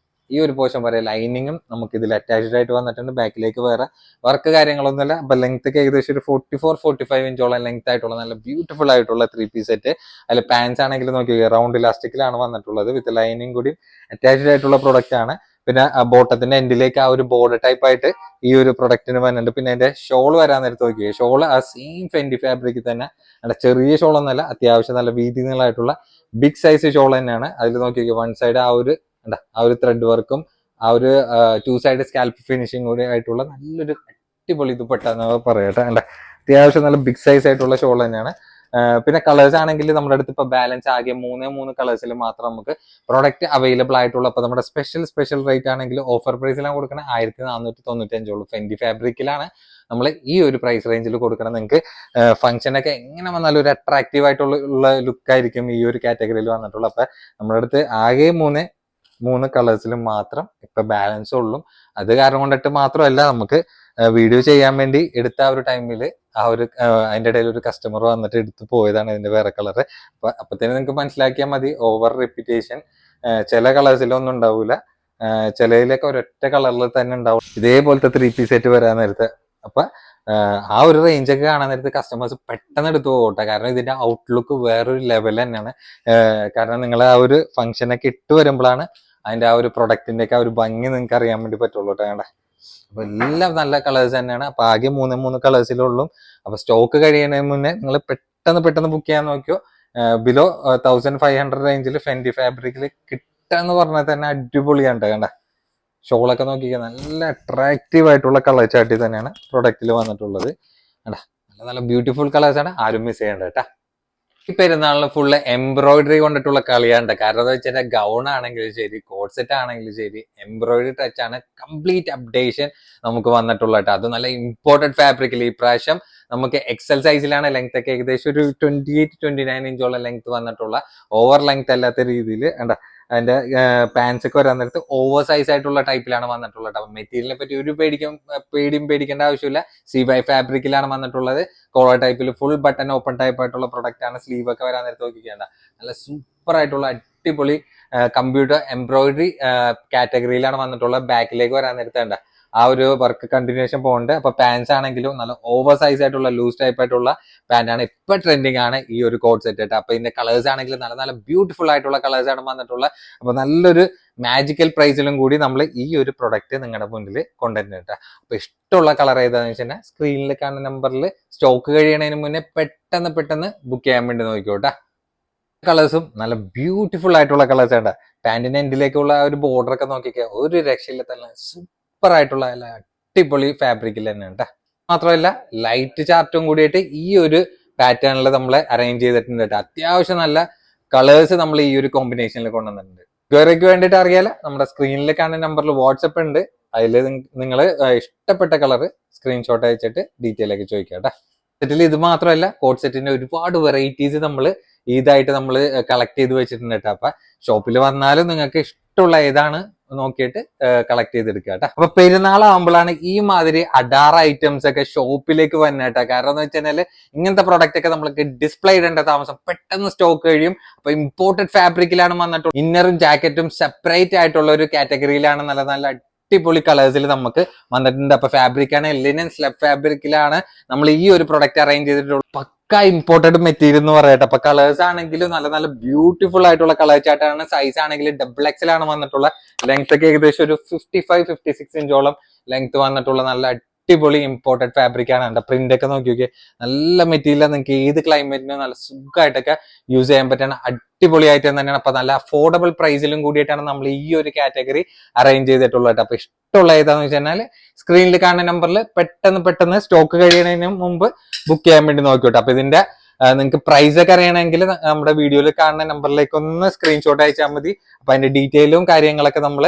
ഈ ഒരു പോർഷൻ വരെ ലൈനിങ്ങും നമുക്ക് ഇതിൽ അറ്റാച്ച്ഡ് ആയിട്ട് വന്നിട്ടുണ്ട്. ബാക്കിലേക്ക് വേറെ വർക്ക് കാര്യങ്ങളൊന്നുമില്ല. അപ്പൊ ലെങ്ത് ഏകദേശം ഒരു 44-45 ഇഞ്ചോളം ലെങ്ത് ആയിട്ടുള്ള നല്ല ബ്യൂട്ടിഫുൾ ആയിട്ടുള്ള 3 പീസ് സെറ്റ്. അതിൽ പാൻസ് ആണെങ്കിൽ നോക്കി റൗണ്ട് ഇലാസ്റ്റിക്കിലാണ് വന്നിട്ടുള്ളത്. വിത്ത് ലൈനിങ് കൂടി അറ്റാച്ച്ഡ് ആയിട്ടുള്ള പ്രൊഡക്റ്റ് ആണ്. പിന്നെ ബോട്ടത്തിന്റെ എൻഡിലേക്ക് ആ ഒരു ബോർഡർ ടൈപ്പ് ആയിട്ട് ഈ ഒരു പ്രൊഡക്റ്റിന് വരുന്നുണ്ട്. പിന്നെ അതിന്റെ ഷോൾ വരാൻ നേരത്ത് നോക്കിയേ ഷോൾ ആ സെയിം ഫെൻഡി ഫാബ്രിക് തന്നെ. ചെറിയ ഷോൾ ഒന്നല്ല, അത്യാവശ്യം നല്ല വീതി നീളമായിട്ടുള്ള ബിഗ് സൈസ് ഷോൾ തന്നെയാണ്. അതിൽ നോക്കിയൊക്കെ വൺ സൈഡ് ആ ഒരു ത്രെഡ് വർക്കും ആ ഒരു 2 സൈഡ് സ്കാൽപ്പ് ഫിനിഷിംഗ് കൂടി ആയിട്ടുള്ള നല്ലൊരു അടിപൊളി ദുപ്പട്ട എന്ന് പറയട്ടെ. അത്യാവശ്യം നല്ല ബിഗ് സൈസ് ആയിട്ടുള്ള ഷോൾ തന്നെയാണ്. പിന്നെ കളേഴ്സ് ആണെങ്കിൽ നമ്മുടെ അടുത്ത് ഇപ്പൊ ബാലൻസ് ആകെ 3 കളേഴ്സിൽ മാത്രം നമുക്ക് പ്രോഡക്റ്റ് അവൈലബിൾ ആയിട്ടുള്ള. അപ്പൊ നമ്മുടെ സ്പെഷ്യൽ റേറ്റ് ആണെങ്കിൽ ഓഫർ പ്രൈസിലാണ് കൊടുക്കുന്നത് 1495 ഉള്ളൂ. ഫെൻഡി ഫാബ്രിക്കിലാണ് നമ്മൾ ഈ ഒരു പ്രൈസ് റേഞ്ചിൽ കൊടുക്കണം. നിങ്ങൾക്ക് ഫംഗ്ഷനൊക്കെ എങ്ങനെ വന്നാലും ഒരു അട്രാക്റ്റീവ് ആയിട്ടുള്ള ലുക്ക് ആയിരിക്കും ഈ ഒരു കാറ്റഗറിയിൽ വന്നിട്ടുള്ളത്. അപ്പൊ നമ്മുടെ അടുത്ത് ആകെ മൂന്ന് കളേഴ്സിലും മാത്രം ഇപ്പൊ ബാലൻസ് ഉള്ളൂ. അത് കാരണം കൊണ്ടിട്ട് മാത്രമല്ല, നമുക്ക് വീഡിയോ ചെയ്യാൻ വേണ്ടി എടുത്ത ആ ഒരു ടൈമിൽ അതിന്റെ ഇടയിൽ ഒരു കസ്റ്റമർ വന്നിട്ട് എടുത്തു പോയതാണ് ഇതിന്റെ വേറെ കളർ. അപ്പത്തേനും നിങ്ങൾക്ക് മനസ്സിലാക്കിയാൽ മതി ഓവർ റെപ്യൂട്ടേഷൻ ചില കളേഴ്സിലൊന്നും ഉണ്ടാവൂല, ചിലയിലൊക്കെ ഒരൊറ്റ കളറിൽ തന്നെ ഉണ്ടാവും ഇതേപോലത്തെ 3 പീസ് സെറ്റ് വരാൻ നേരത്തെ. അപ്പൊ ആ ഒരു റേഞ്ചൊക്കെ കാണാൻ നേരത്ത് കസ്റ്റമേഴ്സ് പെട്ടെന്ന് എടുത്തു പോകട്ടെ. കാരണം ഇതിന്റെ ഔട്ട്ലുക്ക് വേറൊരു ലെവൽ തന്നെയാണ്. കാരണം നിങ്ങൾ ആ ഒരു ഫംഗ്ഷനൊക്കെ ഇട്ട് വരുമ്പോഴാണ് അതിന്റെ ആ ഒരു പ്രൊഡക്റ്റിന്റെ ഒക്കെ ആ ഒരു ഭംഗി നിങ്ങൾക്ക് അറിയാൻ വേണ്ടി പറ്റുള്ളൂ കേട്ടോ. അപ്പൊ എല്ലാം നല്ല കളേഴ്സ് തന്നെയാണ്. അപ്പൊ ആകെ 3 കളേഴ്സിലുള്ളൂ. അപ്പൊ സ്റ്റോക്ക് കഴിയുന്നതിന് മുന്നേ നിങ്ങൾ പെട്ടെന്ന് ബുക്ക് ചെയ്യാൻ നോക്കിയോ. ബിലോ 1500 റേഞ്ചിൽ ഫെൻഡി ഫാബ്രിക്കിൽ കിട്ടാന്ന് പറഞ്ഞാൽ തന്നെ അടിപൊളിയാണ് കണ്ട. ഷോളൊക്കെ നോക്കിയാൽ നല്ല അട്രാക്റ്റീവ് ആയിട്ടുള്ള കളർ ചാർട്ടിൽ തന്നെയാണ് പ്രൊഡക്റ്റിൽ വന്നിട്ടുള്ളത്. നല്ല ബ്യൂട്ടിഫുൾ കളേഴ്സ് ആണ്, ആരും മിസ് ചെയ്യണ്ട കേട്ടാ. ഈ പെരുന്നാളിന് ഫുള്ള് എംബ്രോയിഡറി കൊണ്ടിട്ടുള്ള കളിയാണ്. കാരണം എന്താ വെച്ചാൽ ഗൗൺ ആണെങ്കിലും ശരി, കോഡ് സെറ്റ് ആണെങ്കിലും ശരി, എംബ്രോയിഡറി ടച്ച് ആണ് കംപ്ലീറ്റ് അപ്ഡേഷൻ നമുക്ക് വന്നിട്ടുള്ള കേട്ടോ. അത് നല്ല ഇമ്പോർട്ടന്റ് ഫാബ്രിക്കിൽ ഈ പ്രാവശ്യം നമുക്ക് എക്സൽ സൈസിലാണ് ലെങ്ത് ഒക്കെ ഏകദേശം ഒരു 28-29 ഇഞ്ചോളം ലെങ്ത് വന്നിട്ടുള്ള ഓവർ ലെങ്ത് അല്ലാത്ത രീതിയിൽ അതിന്റെ പാൻസ് ഒക്കെ വരാൻ നേരത്ത് ഓവർ സൈസ് ആയിട്ടുള്ള ടൈപ്പിലാണ് വന്നിട്ടുള്ളത്. അപ്പൊ മെറ്റീരിയലിനെ പറ്റി ഒരു പേടിക്കേണ്ട ആവശ്യമില്ല. CY ഫാബ്രിക്കിലാണ് വന്നിട്ടുള്ളത്. കോളർ ടൈപ്പിൽ ഫുൾ ബട്ടൺ ഓപ്പൺ ടൈപ്പ് ആയിട്ടുള്ള പ്രൊഡക്റ്റ് ആണ്. സ്ലീവ് ഒക്കെ വരാൻ നേരത്തെ നോക്കിക്കേണ്ട നല്ല സൂപ്പർ ആയിട്ടുള്ള അടിപൊളി കമ്പ്യൂട്ടർ എംബ്രോയിഡറി കാറ്റഗറിയിലാണ് വന്നിട്ടുള്ളത്. ബാക്കിലേക്ക് വരാൻ നേരത്തെ ആ ഒരു വർക്ക് കണ്ടിന്യൂഷൻ പോകുന്നുണ്ട്. അപ്പൊ പാൻസ് ആണെങ്കിലും നല്ല ഓവർ സൈസ് ആയിട്ടുള്ള ലൂസ് ടൈപ്പ് ആയിട്ടുള്ള പാന്റ് ആണ് ഇപ്പൊ ട്രെൻഡിങ് ആണ് ഈ ഒരു കോഡ് സെറ്റ് ആയിട്ട്. അപ്പൊ ഇതിന്റെ കളേഴ്സ് ആണെങ്കിലും നല്ല ബ്യൂട്ടിഫുൾ ആയിട്ടുള്ള കളേഴ്സ് ആണ് വന്നിട്ടുള്ളത്. അപ്പൊ നല്ലൊരു മാജിക്കൽ പ്രൈസിലും കൂടി നമ്മൾ ഈ ഒരു പ്രൊഡക്റ്റ് നിങ്ങളുടെ മുന്നിൽ കൊണ്ടുവരുന്നുണ്ട്. അപ്പൊ ഇഷ്ടമുള്ള കളർ ഏതാന്ന് വെച്ചാൽ സ്ക്രീനിൽ കാണുന്ന നമ്പറിൽ സ്റ്റോക്ക് കഴിയണതിന് മുന്നേ പെട്ടെന്ന് ബുക്ക് ചെയ്യാൻ വേണ്ടി നോക്കിക്കോട്ടെ. കളേഴ്സും നല്ല ബ്യൂട്ടിഫുൾ ആയിട്ടുള്ള കളേഴ്സ് ആണ്. പാന്റിന്റെ എൻഡിലേക്കുള്ള ഒരു ബോർഡർ ഒക്കെ നോക്കിക്കുക, ഒരു രക്ഷയില്ല, തന്നെ സൂപ്പർ ആയിട്ടുള്ള അടിപൊളി ഫാബ്രിക്കിൽ തന്നെ ഉണ്ട്. മാത്രമല്ല ലൈറ്റ് ചാർട്ടും കൂടിയിട്ട് ഈ ഒരു പാറ്റേണിൽ നമ്മൾ അറേഞ്ച് ചെയ്തിട്ടുണ്ട് കേട്ടോ. അത്യാവശ്യം നല്ല കളേഴ്സ് നമ്മൾ ഈ ഒരു കോമ്പിനേഷനിൽ കൊണ്ടുവന്നിട്ടുണ്ട്. ഇവരേക്ക് വേണ്ടിയിട്ട് അറിയാല നമ്മുടെ സ്ക്രീനിൽ കാണുന്ന നമ്പറിൽ വാട്സപ്പ് ഉണ്ട്. അതിൽ നിങ്ങൾ ഇഷ്ടപ്പെട്ട കളർ സ്ക്രീൻഷോട്ട് അയച്ചിട്ട് ഡീറ്റെയിൽ ഒക്കെ ചോദിക്കാം കേട്ടോ. സെറ്റിൽ ഇത് മാത്രമല്ല കോഡ് സെറ്റിന്റെ ഒരുപാട് വെറൈറ്റീസ് നമ്മൾ ഇതായിട്ട് നമ്മൾ കളക്ട് ചെയ്ത് വെച്ചിട്ടുണ്ട് കേട്ടോ. അപ്പൊ ഷോപ്പിൽ വന്നാലും നിങ്ങൾക്ക് ഇഷ്ടമുള്ള ഏതാണ് നോക്കിയിട്ട് കളക്ട് ചെയ്തെടുക്കുക കേട്ടോ. അപ്പൊ പെരുന്നാളാകുമ്പോഴാണ് ഈ മാതിരി അഡാറ ഐറ്റംസ് ഒക്കെ ഷോപ്പിലേക്ക് വന്നെ കേട്ടോ. കാരണം എന്ന് വെച്ചാൽ ഇങ്ങനത്തെ പ്രൊഡക്റ്റ് ഒക്കെ നമ്മൾക്ക് ഡിസ്പ്ലേ ഇടേണ്ട താമസം പെട്ടെന്ന് സ്റ്റോക്ക് കഴിയും. അപ്പൊ ഇമ്പോർട്ടഡ് ഫാബ്രിക്കിലാണ് വന്നിട്ടുള്ളത്. ഇന്നറും ജാക്കറ്റും സെപ്പറേറ്റ് ആയിട്ടുള്ള ഒരു കാറ്റഗറിയിലാണ് നല്ല അടിപൊളി കളേഴ്സിൽ നമുക്ക് വന്നിട്ടുണ്ട്. അപ്പൊ ഫാബ്രിക് ആണ് ലിനൻ സ്ലബ് ഫാബ്രിക്കിലാണ് നമ്മൾ ഈ ഒരു പ്രൊഡക്റ്റ് അറേഞ്ച് ചെയ്തിട്ടുള്ളത്. പക്ക ഇമ്പോർട്ടഡ് മെറ്റീരിയൽ എന്ന് പറയട്ടെ. അപ്പൊ കളേഴ്സ് ആണെങ്കിലും നല്ല നല്ല ബ്യൂട്ടിഫുൾ ആയിട്ടുള്ള കളർ ചാർട്ടാണ്. സൈസ് ആണെങ്കിൽ XXL ആണ് വന്നിട്ടുള്ള. ലെങ്ത് ഒക്കെ ഏകദേശം ഒരു 55-56 ഇഞ്ചോളം ലെങ്ത് വന്നിട്ടുള്ള നല്ല അടിപൊളി ഇമ്പോർട്ടഡ് ഫാബ്രിക് ആണ്. പ്രിന്റ് ഒക്കെ നോക്കി നോക്കിയേ, നല്ല മെറ്റീരിയൽ. നിങ്ങൾക്ക് ഏത് ക്ലൈമറ്റിനും നല്ല സുഖമായിട്ടൊക്കെ യൂസ് ചെയ്യാൻ പറ്റുന്ന അടിപൊളിയായിട്ട് തന്നെയാണ്. അപ്പൊ നല്ല അഫോർഡബിൾ പ്രൈസിലും കൂടിയിട്ടാണ് നമ്മൾ ഈ ഒരു കാറ്റഗറി അറേഞ്ച് ചെയ്തിട്ടുള്ളത്. അപ്പൊ ഇഷ്ടമുള്ള ഏതാന്ന് വെച്ച് കഴിഞ്ഞാൽ സ്ക്രീനിൽ കാണുന്ന നമ്പറിൽ പെട്ടെന്ന് സ്റ്റോക്ക് കഴിയുന്നതിന് മുമ്പ് ബുക്ക് ചെയ്യാൻ വേണ്ടി നോക്കിയോട്ടെ. അപ്പൊ ഇതിന്റെ നിങ്ങൾക്ക് പ്രൈസ് ഒക്കെ അറിയണമെങ്കിൽ നമ്മുടെ വീഡിയോയിൽ കാണുന്ന നമ്പറിലേക്ക് ഒന്ന് സ്ക്രീൻഷോട്ട് അയച്ചാൽ മതി. അപ്പൊ അതിന്റെ ഡീറ്റെയിലും കാര്യങ്ങളൊക്കെ നമ്മൾ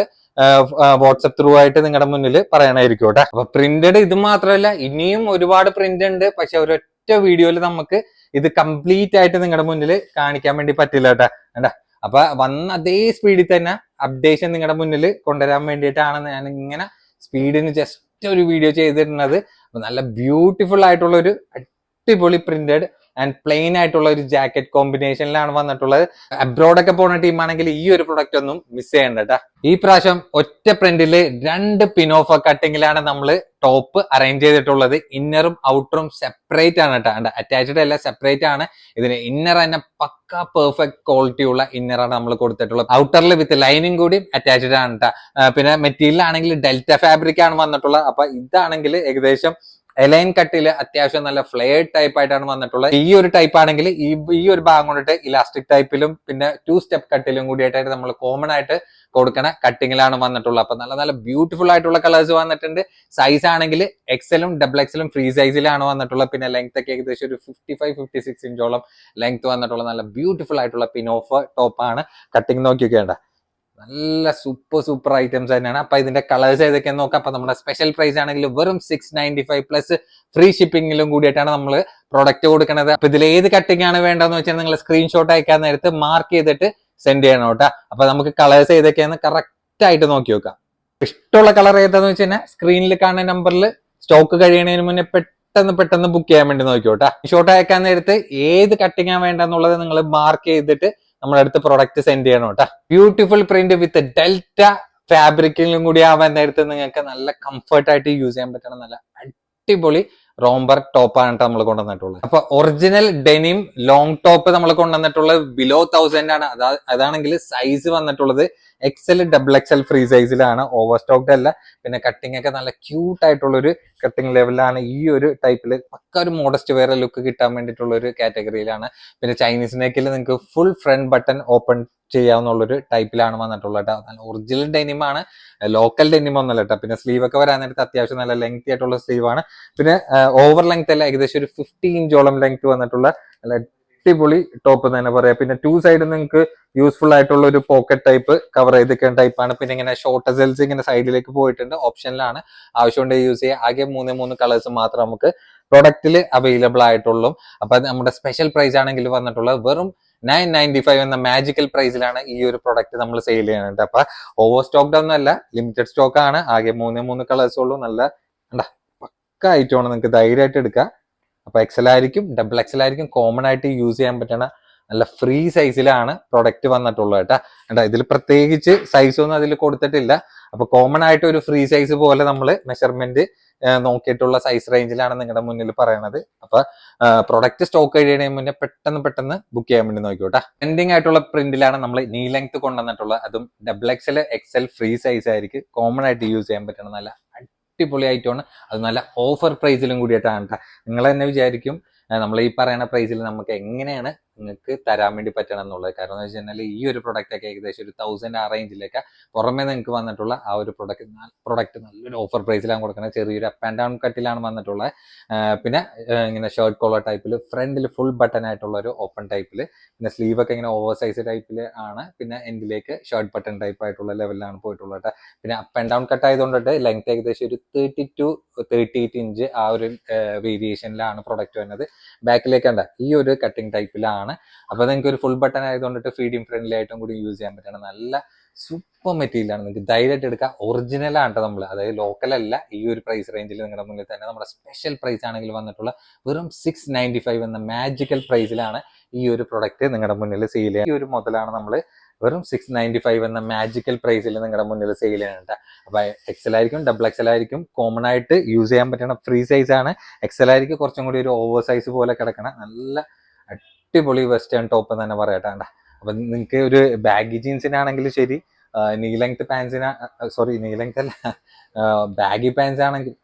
വാട്സപ്പ് ത്രൂ ആയിട്ട് നിങ്ങളുടെ മുന്നിൽ പറയണായിരിക്കും കേട്ടോ. അപ്പൊ പ്രിന്റഡ് ഇത് മാത്രമല്ല, ഇനിയും ഒരുപാട് പ്രിന്റ് ഉണ്ട്. പക്ഷെ ഒരൊറ്റ വീഡിയോയിൽ നമുക്ക് ഇത് കംപ്ലീറ്റ് ആയിട്ട് നിങ്ങളുടെ മുന്നിൽ കാണിക്കാൻ വേണ്ടി പറ്റില്ല കേട്ടോ. കണ്ടാ, അപ്പൊ വന്ന അതേ സ്പീഡിൽ തന്നെ അപ്ഡേഷൻ നിങ്ങളുടെ മുന്നിൽ കൊണ്ടുവരാൻ വേണ്ടിയിട്ടാണ് ഞാൻ ഇങ്ങനെ സ്പീഡിന് ജസ്റ്റ് ഒരു വീഡിയോ ചെയ്തിരുന്നത്. നല്ല ബ്യൂട്ടിഫുൾ ആയിട്ടുള്ള ഒരു അടിപൊളി പ്രിന്റഡ് ആൻഡ് പ്ലെയിൻ ആയിട്ടുള്ള ഒരു ജാക്കറ്റ് കോമ്പിനേഷനിലാണ് വന്നിട്ടുള്ളത്. അബ്രോഡ് ഒക്കെ പോകുന്ന ടീമാണെങ്കിൽ ഈ ഒരു പ്രൊഡക്റ്റ് ഒന്നും മിസ് ചെയ്യണ്ട കേട്ടോ. ഈ പ്രാവശ്യം ഒറ്റ പ്രിന്റില് 2 പിനോഫ കട്ടിങ്ങിലാണ് നമ്മൾ ടോപ്പ് അറേഞ്ച് ചെയ്തിട്ടുള്ളത്. ഇന്നറും ഔട്ടറും സെപ്പറേറ്റ് ആണ് കേട്ടോ. അറ്റാച്ച്ഡ് അല്ല, സെപ്പറേറ്റ് ആണ്. ഇതിന് ഇന്നർ തന്നെ പക്ക പെർഫെക്റ്റ് ക്വാളിറ്റി ഉള്ള ഇന്നറാണ് നമ്മൾ കൊടുത്തിട്ടുള്ളത്. ഔട്ടറിൽ വിത്ത് ലൈനിങ് കൂടി അറ്റാച്ച്ഡ് ആണ് കേട്ടോ. പിന്നെ മെറ്റീരിയൽ ആണെങ്കിൽ ഡെൽറ്റ ഫാബ്രിക് ആണ് വന്നിട്ടുള്ളത്. അപ്പൊ ഇതാണെങ്കിൽ ഏകദേശം എലൈൻ കട്ടില് അത്യാവശ്യം നല്ല ഫ്ലെയർഡ് ടൈപ്പ് ആയിട്ടാണ് വന്നിട്ടുള്ളത്. ഈ ഒരു ടൈപ്പ് ആണെങ്കിൽ ഈ ഒരു ഭാഗം കൊണ്ടിട്ട് ഇലാസ്റ്റിക് ടൈപ്പിലും പിന്നെ 2 സ്റ്റെപ്പ് കട്ടിലും കൂടിയായിട്ട് നമ്മൾ കോമൺ ആയിട്ട് കൊടുക്കണ കട്ടിങ്ങിലാണ് വന്നിട്ടുള്ളത്. അപ്പൊ നല്ല നല്ല ബ്യൂട്ടിഫുൾ ആയിട്ടുള്ള കളേഴ്സ് വന്നിട്ടുണ്ട്. സൈസ് ആണെങ്കിൽ XL-ഉം XXL-ഉം ഫ്രീ സൈസിലാണ് വന്നിട്ടുള്ളത്. പിന്നെ ലെങ്ത് ഒക്കെ ഏകദേശം ഒരു 55-56 ഇഞ്ചോളം ലെങ്ത് വന്നിട്ടുള്ള നല്ല ബ്യൂട്ടിഫുൾ ആയിട്ടുള്ള പിനോഫ് ടോപ്പാണ്. കട്ടിങ് നോക്കി വെക്കേണ്ട നല്ല സൂപ്പർ ഐറ്റംസ് തന്നെയാണ്. അപ്പൊ ഇതിന്റെ കളേഴ്സ് ഏതൊക്കെയെന്ന് നോക്കാം. അപ്പൊ നമ്മുടെ സ്പെഷ്യൽ പ്രൈസ് ആണെങ്കിൽ വെറും 695 പ്ലസ് ഫ്രീ ഷിപ്പിംഗിലും കൂടിയിട്ടാണ് നമ്മൾ പ്രൊഡക്റ്റ് കൊടുക്കുന്നത്. അപ്പൊ ഇതിൽ ഏത് കട്ടിംഗ് ആണ് വേണ്ടതെന്ന് വെച്ചാൽ നിങ്ങൾ സ്ക്രീൻഷോട്ട് അയക്കാൻ നേരത്ത് മാർക്ക് ചെയ്തിട്ട് സെൻഡ് ചെയ്യണം കേട്ടോ. അപ്പൊ നമുക്ക് കളേഴ്സ് ഏതൊക്കെയാന്ന് കറക്റ്റ് ആയിട്ട് നോക്കി നോക്കാം. ഇഷ്ടമുള്ള കളർ ഏതാന്ന് വെച്ച് കഴിഞ്ഞാൽ സ്ക്രീനിൽ കാണുന്ന നമ്പറിൽ സ്റ്റോക്ക് കഴിയണതിന് മുന്നേ പെട്ടെന്ന് ബുക്ക് ചെയ്യാൻ വേണ്ടി നോക്കിയോട്ടാ. ഷോട്ട് അയക്കാൻ നേരത്ത് ഏത് കട്ടിംഗ് ആണ് വേണ്ടെന്നുള്ളത് നിങ്ങൾ മാർക്ക് ചെയ്തിട്ട് നമ്മുടെ അടുത്ത് പ്രൊഡക്റ്റ് സെൻഡ് ചെയ്യണം കേട്ടോ. ബ്യൂട്ടിഫുൾ പ്രിന്റ് വിത്ത് ഡെൽറ്റ ഫാബ്രിക്കിലും കൂടി ആവാൻ നേരത്ത് നിങ്ങൾക്ക് നല്ല കംഫർട്ട് ആയിട്ട് യൂസ് ചെയ്യാൻ പറ്റണം നല്ല അടിപൊളി റോംബർ ടോപ്പാണ് നമ്മൾ കൊണ്ടുവന്നിട്ടുള്ളത്. അപ്പൊ ഒറിജിനൽ ഡെനിം ലോങ് ടോപ്പ് നമ്മൾ കൊണ്ടുവന്നിട്ടുള്ളത് ബിലോ 1000 ആണ്. അതാണെങ്കിൽ സൈസ് വന്നിട്ടുള്ളത് XL XXL ഫ്രീ സൈസിലാണ്. ഓവർ സ്റ്റോക്ഡ് അല്ല. പിന്നെ കട്ടിംഗ് ഒക്കെ നല്ല ക്യൂട്ട് ആയിട്ടുള്ള ഒരു കട്ടിംഗ് ലെവലിലാണ്. ഈ ഒരു ടൈപ്പിൽ പക്ക ഒരു മോഡസ്റ്റ് വേറെ ലുക്ക് കിട്ടാൻ വേണ്ടിയിട്ടുള്ള ഒരു കാറ്റഗറിയിലാണ്. പിന്നെ ചൈനീസ് നെക്കിൽ നിങ്ങൾക്ക് ഫുൾ ഫ്രണ്ട് ബട്ടൺ ഓപ്പൺ ചെയ്യാവുന്നുള്ളൊരു ടൈപ്പിലാണ് വന്നിട്ടുള്ളത് കേട്ടോ. നല്ല ഒറിജിനൽ ഡെനിമാണ്, ലോക്കൽ ഡെനിം ഒന്നല്ല കേട്ടോ. പിന്നെ സ്ലീവ് ഒക്കെ വരാൻ നേരത്ത് അത്യാവശ്യം നല്ല ലെങ്തി ആയിട്ടുള്ള സ്ലീവ് ആണ്. പിന്നെ ഓവർ ലെങ്ത് അല്ല, ഏകദേശം ഒരു 50 ഇഞ്ചോളം ലെങ്ത് വന്നിട്ടുള്ള നല്ല അടിപൊളി ടോപ്പ് എന്ന് തന്നെ പറയാം. പിന്നെ 2 സൈഡ് നിങ്ങൾക്ക് യൂസ്ഫുൾ ആയിട്ടുള്ള ഒരു പോക്കറ്റ് ടൈപ്പ് കവർ ചെയ്തിരിക്കുന്ന ടൈപ്പാണ്. പിന്നെ ഇങ്ങനെ ഷോർട്ട് സെൽസ് ഇങ്ങനെ സൈഡിലേക്ക് പോയിട്ടുണ്ട്, ഓപ്ഷനിലാണ്. ആവശ്യമുണ്ട് യൂസ് ചെയ്യുക. ആകെ 3 കളേഴ്സ് മാത്രം നമുക്ക് പ്രൊഡക്റ്റിൽ അവൈലബിൾ ആയിട്ടുള്ളൂ. അപ്പൊ നമ്മുടെ സ്പെഷ്യൽ പ്രൈസ് ആണെങ്കിൽ വന്നിട്ടുള്ളത് വെറും 995 എന്ന മാജിക്കൽ പ്രൈസിലാണ് ഈ ഒരു പ്രൊഡക്റ്റ് നമ്മൾ സെയിൽ ചെയ്യുന്നുണ്ട്. അപ്പൊ ഓവർ സ്റ്റോക്ഡ് ഒന്നല്ല, ലിമിറ്റഡ് സ്റ്റോക്ക് ആണ്. ആകെ 3 കളേഴ്സ് ഉള്ളൂ. നല്ല പക്ക ഐറ്റമാണ്, നിങ്ങൾക്ക് ധൈര്യമായിട്ട് എടുക്കാം. അപ്പൊ XL ആയിരിക്കും XXL ആയിരിക്കും കോമൺ ആയിട്ട് യൂസ് ചെയ്യാൻ പറ്റണ നല്ല ഫ്രീ സൈസിലാണ് പ്രൊഡക്റ്റ് വന്നിട്ടുള്ളത് കേട്ടോ. ഇതിൽ പ്രത്യേകിച്ച് സൈസ് ഒന്നും അതിൽ കൊടുത്തിട്ടില്ല. അപ്പൊ കോമൺ ആയിട്ട് ഒരു ഫ്രീ സൈസ് പോലെ നമ്മൾ മെഷർമെന്റ് നോക്കിയിട്ടുള്ള സൈസ് റേഞ്ചിലാണ് നിങ്ങളുടെ മുന്നിൽ പറയണത്. അപ്പൊ പ്രൊഡക്റ്റ് സ്റ്റോക്ക് കഴിയുന്നതിന് മുന്നേ പെട്ടെന്ന് ബുക്ക് ചെയ്യാൻ വേണ്ടി നോക്കിയോട്ടെ. ട്രെൻഡിങ് ആയിട്ടുള്ള പ്രിന്റിലാണ് നമ്മൾ നീ ലെങ്ത് കൊണ്ടുവന്നിട്ടുള്ളത്. അതും XXL XL ഫ്രീ സൈസ് ആയിരിക്കും കോമൺ ആയിട്ട് യൂസ് ചെയ്യാൻ പറ്റണ നല്ല അടിപൊളി ആയിട്ടാണ്. അത് നല്ല ഓഫർ പ്രൈസിലും കൂടിയിട്ടാണ് കേട്ടോ. നിങ്ങൾ തന്നെ വിചാരിക്കും നമ്മൾ ഈ പറയുന്ന പ്രൈസിൽ നമുക്ക് എങ്ങനെയാണ് നിങ്ങൾക്ക് തരാൻ വേണ്ടി പറ്റണം എന്നുള്ളത്. കാരണം എന്ന് വെച്ച് കഴിഞ്ഞാൽ ഈ ഒരു പ്രൊഡക്റ്റ് ഒക്കെ ഏകദേശം ഒരു 1000 ആ റേഞ്ചിലേക്ക് പുറമെ നിങ്ങൾക്ക് വന്നിട്ടുള്ള ആ ഒരു പ്രൊഡക്റ്റ് നല്ലൊരു ഓഫർ പ്രൈസിലാണ് കൊടുക്കുന്നത്. ചെറിയൊരു അപ്പ് ആൻഡ് ഡൗൺ കട്ടിലാണ് വന്നിട്ടുള്ളത്. പിന്നെ ഇങ്ങനെ ഷർട്ട് കോളർ ടൈപ്പിൽ ഫ്രണ്ടിൽ ഫുൾ ബട്ടൺ ആയിട്ടുള്ള ഒരു ഓപ്പൺ ടൈപ്പിൽ, പിന്നെ സ്ലീവ് ഒക്കെ ഇങ്ങനെ ഓവർ സൈസ് ടൈപ്പിൽ ആണ്. പിന്നെ എൻഡിലേക്ക് ഷർട്ട് ബട്ടൺ ടൈപ്പ് ആയിട്ടുള്ള ലെവലിലാണ് പോയിട്ടുള്ളത്. പിന്നെ അപ്പ് ആൻഡ് ഡൗൺ കട്ട് ആയതുകൊണ്ടിട്ട് ലെങ്ത് ഏകദേശം ഒരു 30 to 38 ഇഞ്ച് ആ ഒരു വേരിയേഷനിലാണ് പ്രൊഡക്റ്റ് വരുന്നത്. ബാക്കിലേക്ക് കണ്ട ഈ ഒരു കട്ടിങ് ടൈപ്പിലാണ്. അപ്പൊ നിങ്ങൾക്ക് ഒരു ഫുൾ ബട്ടൺ ആയതുകൊണ്ടിട്ട് ഫീഡിങ് ഫ്രണ്ട്ലി ആയിട്ടും കൂടി യൂസ് ചെയ്യാൻ പറ്റണം. നല്ല സൂപ്പർ മെറ്റീരിയലാണ്, നിങ്ങൾക്ക് ധൈര്യമായിട്ട് എടുക്കാം. ഒറിജിനലാണ് കേട്ടോ നമ്മൾ, അതായത് ലോക്കലല്ല. ഈ ഒരു പ്രൈസ് റേഞ്ചിൽ നിങ്ങളുടെ മുന്നിൽ തന്നെ നമ്മുടെ സ്പെഷ്യൽ പ്രൈസ് ആണെങ്കിൽ വന്നിട്ടുള്ള വെറും 695 എന്ന മാജിക്കൽ പ്രൈസിലാണ് ഈ ഒരു പ്രൊഡക്റ്റ് നിങ്ങളുടെ മുന്നിൽ സെയിൽ ചെയ്യുക. ഈ ഒരു മുതലാണ് നമ്മൾ വെറും 695 എന്ന മാജിക്കൽ പ്രൈസിൽ നിങ്ങളുടെ മുന്നിൽ സെയിൽ ചെയ്യുന്നുണ്ട്. അപ്പൊ എക്സൽ ആയിരിക്കും, ഡബിൾ എക്സൽ ആയിരിക്കും, കോമൺ ആയിട്ട് യൂസ് ചെയ്യാൻ പറ്റുന്ന ഫ്രീ സൈസ് ആണ്. എക്സൽ ആയിരിക്കും കുറച്ചും കൂടി ഒരു ഓവർ സൈസ് പോലെ കിടക്കണം, നല്ല അടിപൊളി വെസ്റ്റേൺ ടോപ്പ് എന്ന് തന്നെ പറയട്ടാണ്ട. അപ്പൊ നിങ്ങൾക്ക് ഒരു ബാഗി ജീൻസിനാണെങ്കിലും ശരി, നീ ലെങ്ത് പാൻസിന്, സോറി നീ ലെങ്ത് അല്ല, ബാഗി പാൻസ് ആണെങ്കിൽ,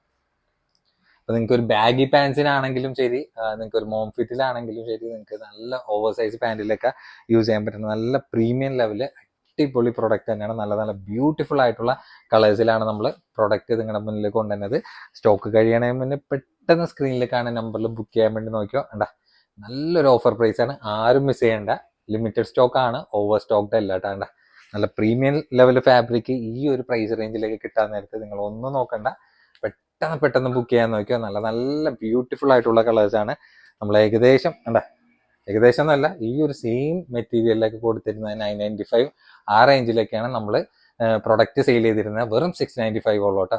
അപ്പൊ നിങ്ങൾക്ക് ഒരു ബാഗി പാൻസിനാണെങ്കിലും ശരി, നിങ്ങൾക്ക് ഒരു മോം ഫിറ്റിലാണെങ്കിലും ശരി, നിങ്ങൾക്ക് നല്ല ഓവർ സൈസ് പാൻറ്റിലൊക്കെ യൂസ് ചെയ്യാൻ പറ്റുന്ന നല്ല പ്രീമിയം ലെവല് അടിപൊളി പ്രൊഡക്റ്റ് തന്നെയാണ്. നല്ല നല്ല ബ്യൂട്ടിഫുൾ ആയിട്ടുള്ള കളേഴ്സിലാണ് നമ്മൾ പ്രൊഡക്റ്റ് നിങ്ങളുടെ മുന്നിൽ കൊണ്ടുവന്നത്. സ്റ്റോക്ക് കഴിയണതിന് മുന്നേ പെട്ടെന്ന് സ്ക്രീനിൽ കാണുന്ന നമ്പറിൽ ബുക്ക് ചെയ്യാൻ വേണ്ടി നോക്കിയോ. ഉണ്ടാ നല്ലൊരു ഓഫർ പ്രൈസ് ആണ്, ആരും മിസ് ചെയ്യേണ്ട. ലിമിറ്റഡ് സ്റ്റോക്ക് ആണ്, ഓവർ സ്റ്റോക്ക്ഡ് അല്ല കേട്ടാ. നല്ല പ്രീമിയം ലെവൽ ഫാബ്രിക് ഈ ഒരു പ്രൈസ് റേഞ്ചിലേക്ക് കിട്ടാൻ നേരത്ത് നിങ്ങൾ ഒന്നും നോക്കണ്ട, പെട്ടെന്ന് ബുക്ക് ചെയ്യാൻ നോക്കിയോ. നല്ല നല്ല ബ്യൂട്ടിഫുൾ ആയിട്ടുള്ള കളേഴ്സ് ആണ് നമ്മൾ ഏകദേശം ഏകദേശം എന്നല്ല, ഈ ഒരു സെയിം മെറ്റീരിയലിലേക്ക് കൊടുത്തിരുന്നത് 995 ആ റേഞ്ചിലേക്കാണ് നമ്മൾ പ്രൊഡക്റ്റ് സെയിൽ ചെയ്തിരുന്നത്. വെറും 695 ഉള്ളൂ കേട്ടോ.